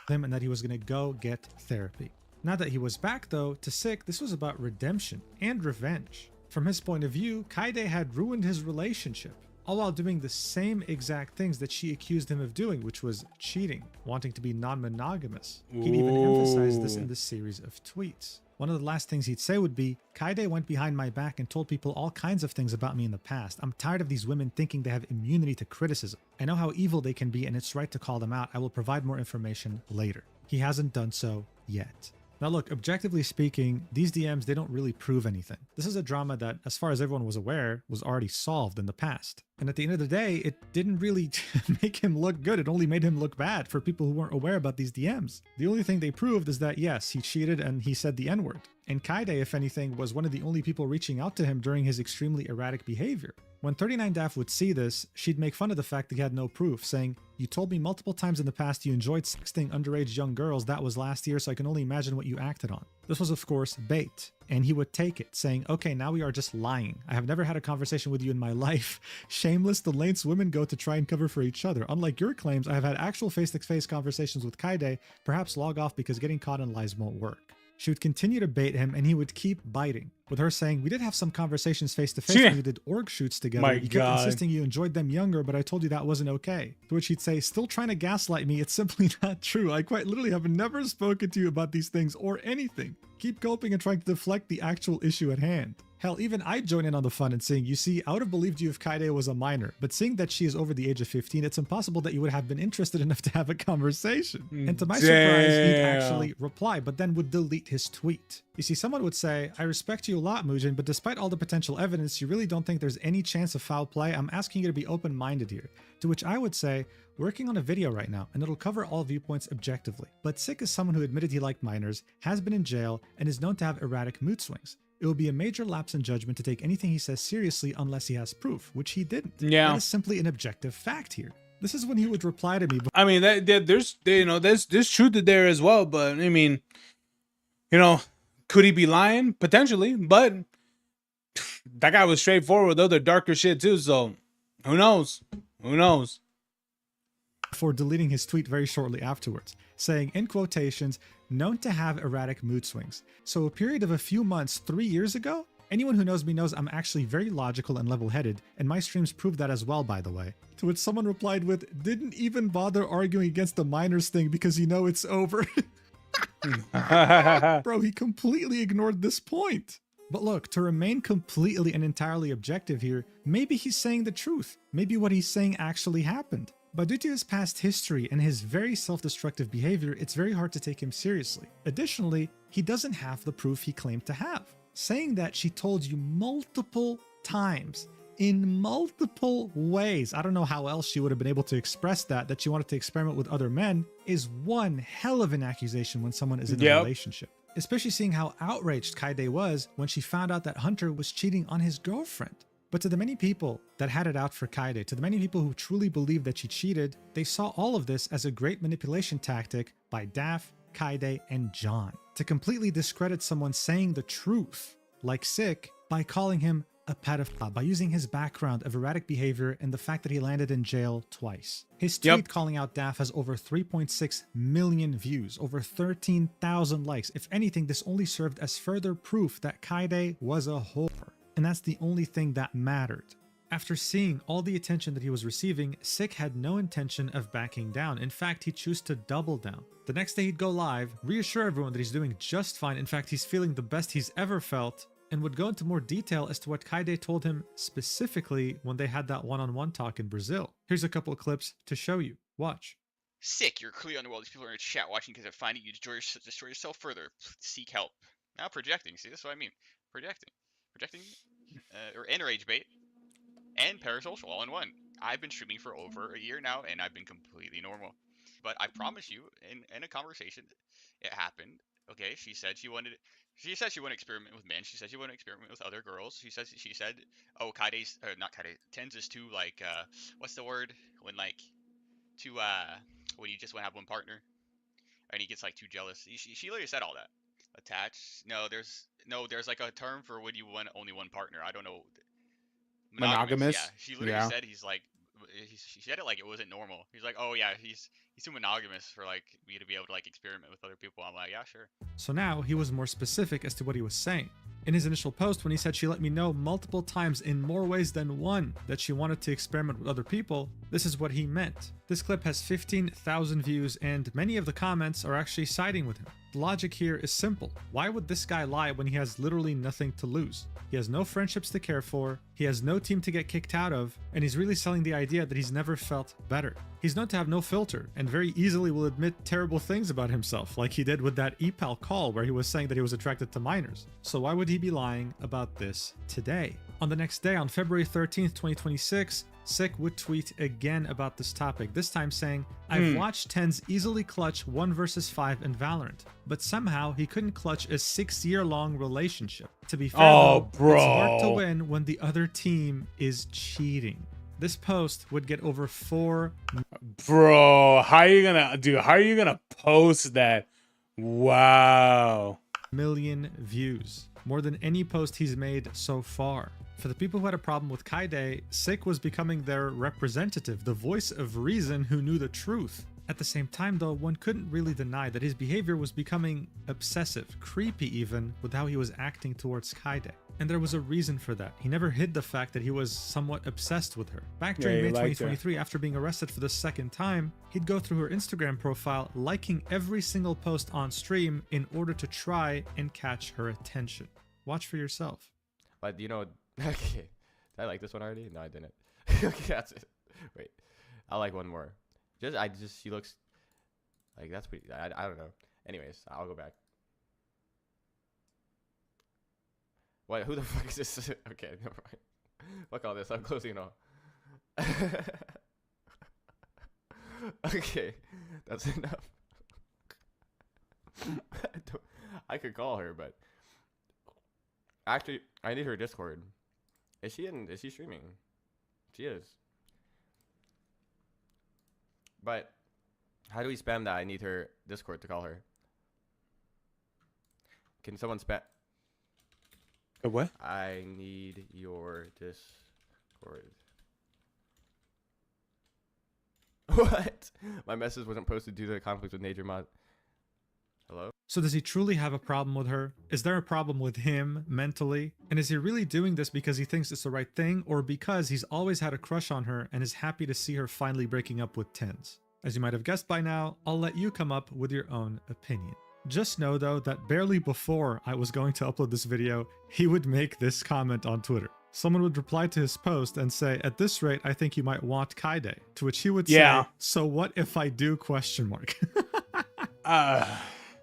Him, and that he was going to go get therapy. Now that he was back though to Sick, this was about redemption and revenge. From his point of view, Kyedae had ruined his relationship, all while doing the same exact things that she accused him of doing, which was cheating, wanting to be non-monogamous. He'd even emphasized this in this series of tweets. One of the last things he'd say would be, Kyedae went behind my back and told people all kinds of things about me in the past. I'm tired of these women thinking they have immunity to criticism. I know how evil they can be, and it's right to call them out. I will provide more information later. He hasn't done so yet. Now look, objectively speaking, these DMs, they don't really prove anything. This is a drama that, as far as everyone was aware, was already solved in the past. And at the end of the day, it didn't really make him look good. It only made him look bad for people who weren't aware about these DMs. The only thing they proved is that yes, he cheated and he said the N-word. And Kyedae, if anything, was one of the only people reaching out to him during his extremely erratic behavior. When 39daf would see this, she'd make fun of the fact that he had no proof, saying, "You told me multiple times in the past you enjoyed sexting underage young girls. That was last year, so I can only imagine what you acted on." This was, of course, bait. And he would take it, saying, "Okay, now we are just lying. I have never had a conversation with you in my life. Shameless the lengths women go to try and cover for each other. Unlike your claims, I have had actual face-to-face conversations with Kyedae. Perhaps log off because getting caught in lies won't work." She would continue to bait him, and he would keep biting, with her saying, "We did have some conversations face-to-face when we did org shoots together. My You kept God. insisting you enjoyed them younger, but I told you that wasn't okay." To which he'd say, "Still trying to gaslight me. It's simply not true. I quite literally have never spoken to you about these things or anything. Keep coping and trying to deflect the actual issue at hand." Hell, even I'd join in on the fun and saying, "You see, I would have believed you if Kyedae was a minor, but seeing that she is over the age of 15, it's impossible that you would have been interested enough to have a conversation." And to my surprise, he'd Damn. actually reply, but then would delete his tweet. You see, someone would say, "I respect you a lot, Mujin, but despite all the potential evidence, you really don't think there's any chance of foul play? I'm asking you to be open-minded here." To which I would say, "Working on a video right now, and it'll cover all viewpoints objectively. But Sick is someone who admitted he liked minors, has been in jail, and is known to have erratic mood swings. It will be a major lapse in judgment to take anything he says seriously unless he has proof," which he didn't. Yeah. That is simply an objective fact here. This is when he would reply to me. I mean, there's truth to there as well. But I mean, could he be lying? Potentially, but that guy was straightforward with other darker shit too. So who knows? Who knows? Before deleting his tweet very shortly afterwards, saying, in quotations, "known to have erratic mood swings. So a period of a few months 3 years ago? Anyone who knows me knows I'm actually very logical and level-headed, and my streams prove that as well, by the way." To which someone replied with, "Didn't even bother arguing against the minors thing because you know it's over." Bro, he completely ignored this point. But look, to remain completely and entirely objective here, maybe he's saying the truth. Maybe what he's saying actually happened. But due to his past history and his very self-destructive behavior, it's very hard to take him seriously. Additionally, he doesn't have the proof he claimed to have. Saying that she told you multiple times, in multiple ways, I don't know how else she would have been able to express that she wanted to experiment with other men, is one hell of an accusation when someone is in a relationship. Especially seeing how outraged Kyedae was when she found out that Hunter was cheating on his girlfriend. But to the many people that had it out for Kyedae, to the many people who truly believed that she cheated, they saw all of this as a great manipulation tactic by Daph, Kyedae, and John to completely discredit someone saying the truth, like Sick, by calling him a pedophile, by using his background of erratic behavior and the fact that he landed in jail twice. His tweet calling out Daph has over 3.6 million views, over 13,000 likes. If anything, this only served as further proof that Kyedae was a whore. And that's the only thing that mattered. After seeing all the attention that he was receiving, Sick had no intention of backing down. In fact, he chose to double down. The next day he'd go live, reassure everyone that he's doing just fine. In fact, he's feeling the best he's ever felt, and would go into more detail as to what Kyedae told him specifically when they had that one-on-one talk in Brazil. Here's a couple of clips to show you. Watch. "Sick, you're clearly underworld. These people are in chat watching because they're finding you destroy yourself further. Seek help." Now projecting. See, that's what I mean. Projecting, or rage bait, and parasocial all in one. I've been streaming for over a year now, and I've been completely normal. But I promise you, in a conversation, it happened. Okay, she said she wanted to experiment with men. She said she wanted to experiment with other girls. She said, "Oh, Kyedae's, not Kyedae, TenZ is too, like, what's the word? When, like, too, when you just want to have one partner, and he gets, like, too jealous." She literally said all that. Attached? No, there's like a term for when you want only one partner. I don't know. Monogamous? Yeah, she literally said she said it like it wasn't normal. He's like, "Oh yeah, he's too monogamous for like me to be able to like experiment with other people." I'm like, "Yeah, sure." So now he was more specific as to what he was saying. In his initial post, when he said she let me know multiple times in more ways than one that she wanted to experiment with other people, this is what he meant. This clip has 15,000 views, and many of the comments are actually siding with him. The logic here is simple. Why would this guy lie when he has literally nothing to lose? He has no friendships to care for, he has no team to get kicked out of, and he's really selling the idea that he's never felt better. He's known to have no filter and very easily will admit terrible things about himself, like he did with that EPAL call where he was saying that he was attracted to minors. So why would he be lying about this today? On the next day, on February 13th, 2026, Sick would tweet again about this topic, this time saying, I've watched TenZ easily clutch 1 versus 5 in Valorant, but somehow he couldn't clutch a 6-year-long relationship. To be fair, though, it's hard to win when the other team is cheating. This post would get over 4 Bro, how are you gonna post that? Wow. million views, more than any post he's made so far. For the people who had a problem with Kyedae, Sick was becoming their representative, the voice of reason who knew the truth. At the same time though, one couldn't really deny that his behavior was becoming obsessive, creepy even, with how he was acting towards Kyedae. And there was a reason for that. He never hid the fact that he was somewhat obsessed with her. Back during May 2023, after being arrested for the second time, he'd go through her Instagram profile, liking every single post on stream in order to try and catch her attention. Watch for yourself. But you know, okay, did I like this one already? No, I didn't. Okay, that's it. Wait, I like one more. She looks like that's pretty. I don't know. Anyways, I'll go back. What? Who the fuck is this? Okay, never mind. Fuck all this. I'm closing it all. Okay, that's enough. I could call her, but actually, I need her Discord. Is she streaming? She is. But how do we spam that? I need her Discord to call her. Can someone spam? What? I need your Discord. What? My message wasn't posted due to a conflict with Nature Mod. Hello? So does he truly have a problem with her? Is there a problem with him mentally? And is he really doing this because he thinks it's the right thing, or because he's always had a crush on her and is happy to see her finally breaking up with TenZ? As you might have guessed by now, I'll let you come up with your own opinion. Just know though that barely before I was going to upload this video, he would make this comment on Twitter. Someone would reply to his post and say, at this rate, I think you might want Kyedae. To which he would say, so what if I do ?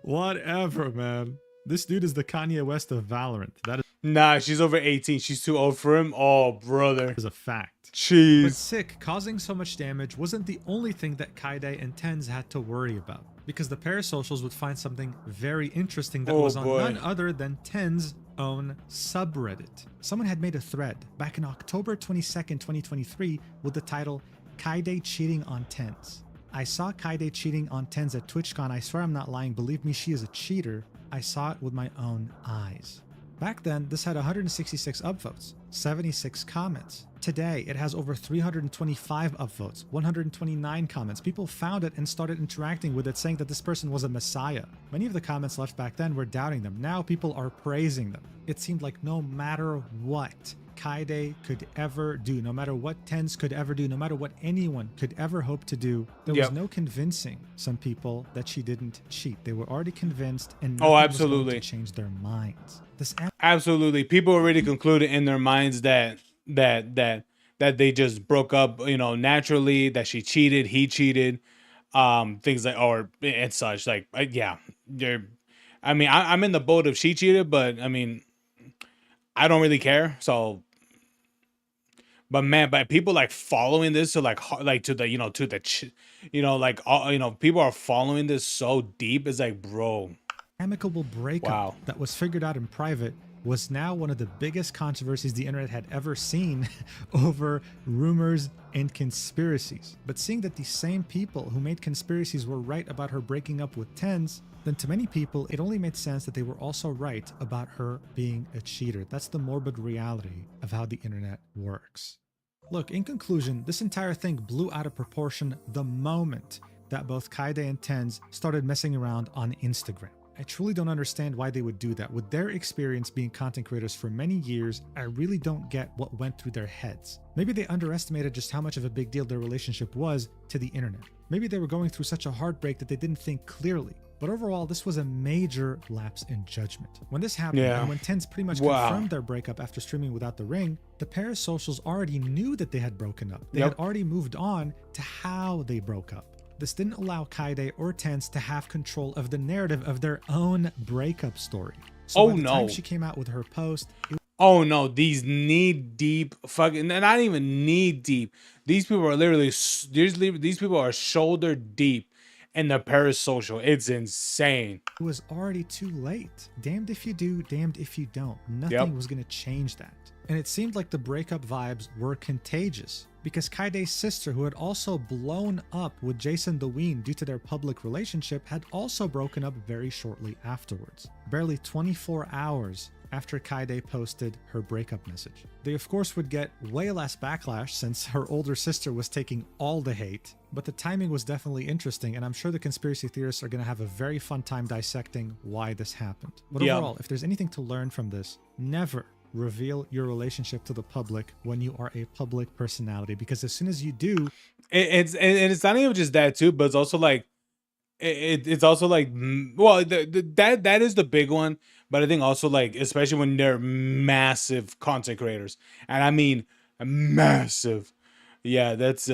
Whatever, man. This dude is the Kanye West of Valorant. That is Nah, she's over 18. She's too old for him. Oh, brother. a fact. Jeez. But Sick causing so much damage wasn't the only thing that Kyedae and TenZ had to worry about, because the parasocials would find something very interesting that was on none other than TenZ's own subreddit. Someone had made a thread back in October 22nd, 2023 with the title, Kyedae cheating on TenZ. I saw Kyedae cheating on TenZ at TwitchCon. I swear I'm not lying. Believe me, she is a cheater. I saw it with my own eyes. Back then, this had 166 upvotes, 76 comments. Today, it has over 325 upvotes, 129 comments. People found it and started interacting with it, saying that this person was a messiah. Many of the comments left back then were doubting them. Now people are praising them. It seemed like no matter what Kyedae could ever do, no matter what TenZ could ever do, no matter what anyone could ever hope to do, there was no convincing some people that she didn't cheat. They were already convinced, and nothing was going to change their minds. Absolutely, people already concluded in their minds that they just broke up, you know, naturally. That she cheated, he cheated, things like or and such. Like, yeah, I mean, I'm in the boat of she cheated, but I mean, I don't really care. So, but man, but people like following this to like to the people are following this so deep. It's like, bro, amicable breakup that was figured out in private was now one of the biggest controversies the internet had ever seen over rumors and conspiracies. But seeing that the same people who made conspiracies were right about her breaking up with TenZ, then to many people, it only made sense that they were also right about her being a cheater. That's the morbid reality of how the internet works. Look, in conclusion, this entire thing blew out of proportion the moment that both Kyedae and TenZ started messing around on Instagram. I truly don't understand why they would do that. With their experience being content creators for many years, I really don't get what went through their heads. Maybe they underestimated just how much of a big deal their relationship was to the internet. Maybe they were going through such a heartbreak that they didn't think clearly. But overall, this was a major lapse in judgment. When this happened, Yeah. and when TenZ pretty much Wow. confirmed their breakup after streaming without the ring, the pair's socials already knew that they had broken up. They Yep. had already moved on to how they broke up. This didn't allow Kyedae or TenZ to have control of the narrative of their own breakup story. So Oh, by the time no. she came out with her post, it Oh no, these knee deep fucking, not even knee deep. These people are literally, these people are shoulder deep in the parasocial. It's insane. was already too late. Damned if you do, damned if you don't. Nothing was going to change that. And it seemed like the breakup vibes were contagious because Kyedae's sister, who had also blown up with Jason the Ween due to their public relationship, had also broken up very shortly afterwards. Barely 24 hours after Kyedae posted her breakup message. They of course would get way less backlash since her older sister was taking all the hate, but the timing was definitely interesting, and I'm sure the conspiracy theorists are going to have a very fun time dissecting why this happened. But Yeah. overall, if there's anything to learn from this, never reveal your relationship to the public when you are a public personality, because as soon as you do, It's not even just that too, but it's also like, it's also like, well, that is the big one, but I think also like, especially when they're massive content creators, and I mean massive, yeah, that's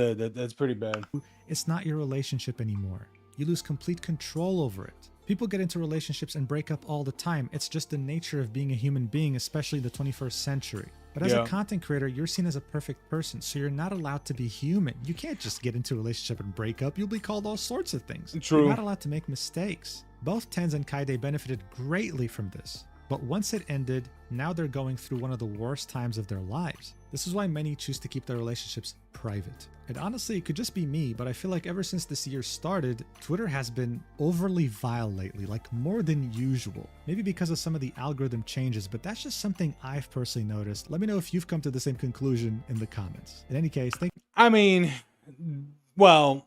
pretty bad. it's not your relationship anymore. You lose complete control over it. People get into relationships and break up all the time. It's just the nature of being a human being, especially the 21st century. But as Yeah. a content creator, you're seen as a perfect person, so you're not allowed to be human. You can't just get into a relationship and break up. You'll be called all sorts of things. True. You're not allowed to make mistakes. Both TenZ and Kyedae benefited greatly from this. But once it ended, now they're going through one of the worst times of their lives. This is why many choose to keep their relationships private. And honestly, it could just be me, but I feel like ever since this year started, Twitter has been overly vile lately, like more than usual. Maybe because of some of the algorithm changes, but that's just something I've personally noticed. Let me know if you've come to the same conclusion in the comments. In any case, thank I mean, well,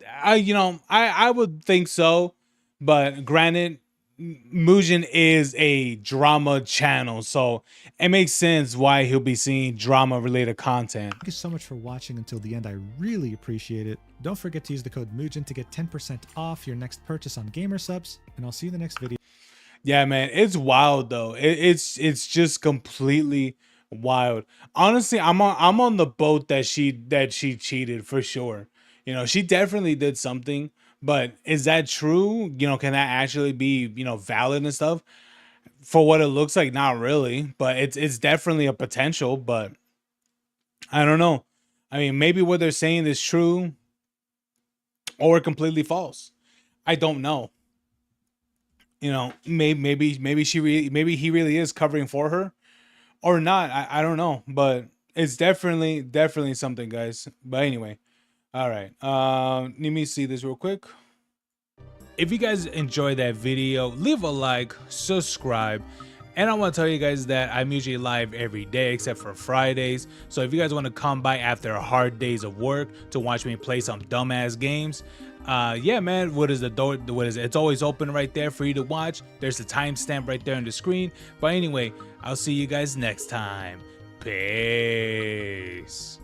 I would think so, but granted, Mujin is a drama channel, so it makes sense why he'll be seeing drama related content. you so much for watching until the end. I really appreciate it. Don't forget to use the code Mujin to get 10% off your next purchase on Gamersubs, and I'll see you in the next video. Yeah, man, it's wild though. It's just completely wild. Honestly, I'm on the boat that she cheated for sure. You know, she definitely did something, but is that true? You know, can that actually be, you know, valid and stuff? For what it looks like, not really, but it's definitely a potential, but I don't know. I mean, maybe what they're saying is true or completely false. I don't know. You know, maybe he really is covering for her or not. I don't know, but it's definitely something, guys. But anyway, all right. Let me see this real quick. If you guys enjoyed that video, leave a like, subscribe, and I want to tell you guys that I'm usually live every day except for Fridays. So if you guys want to come by after hard days of work to watch me play some dumbass games, yeah, man, what is the door? What is it? It's always open right there for you to watch. There's the timestamp right there on the screen. But anyway, I'll see you guys next time. Peace.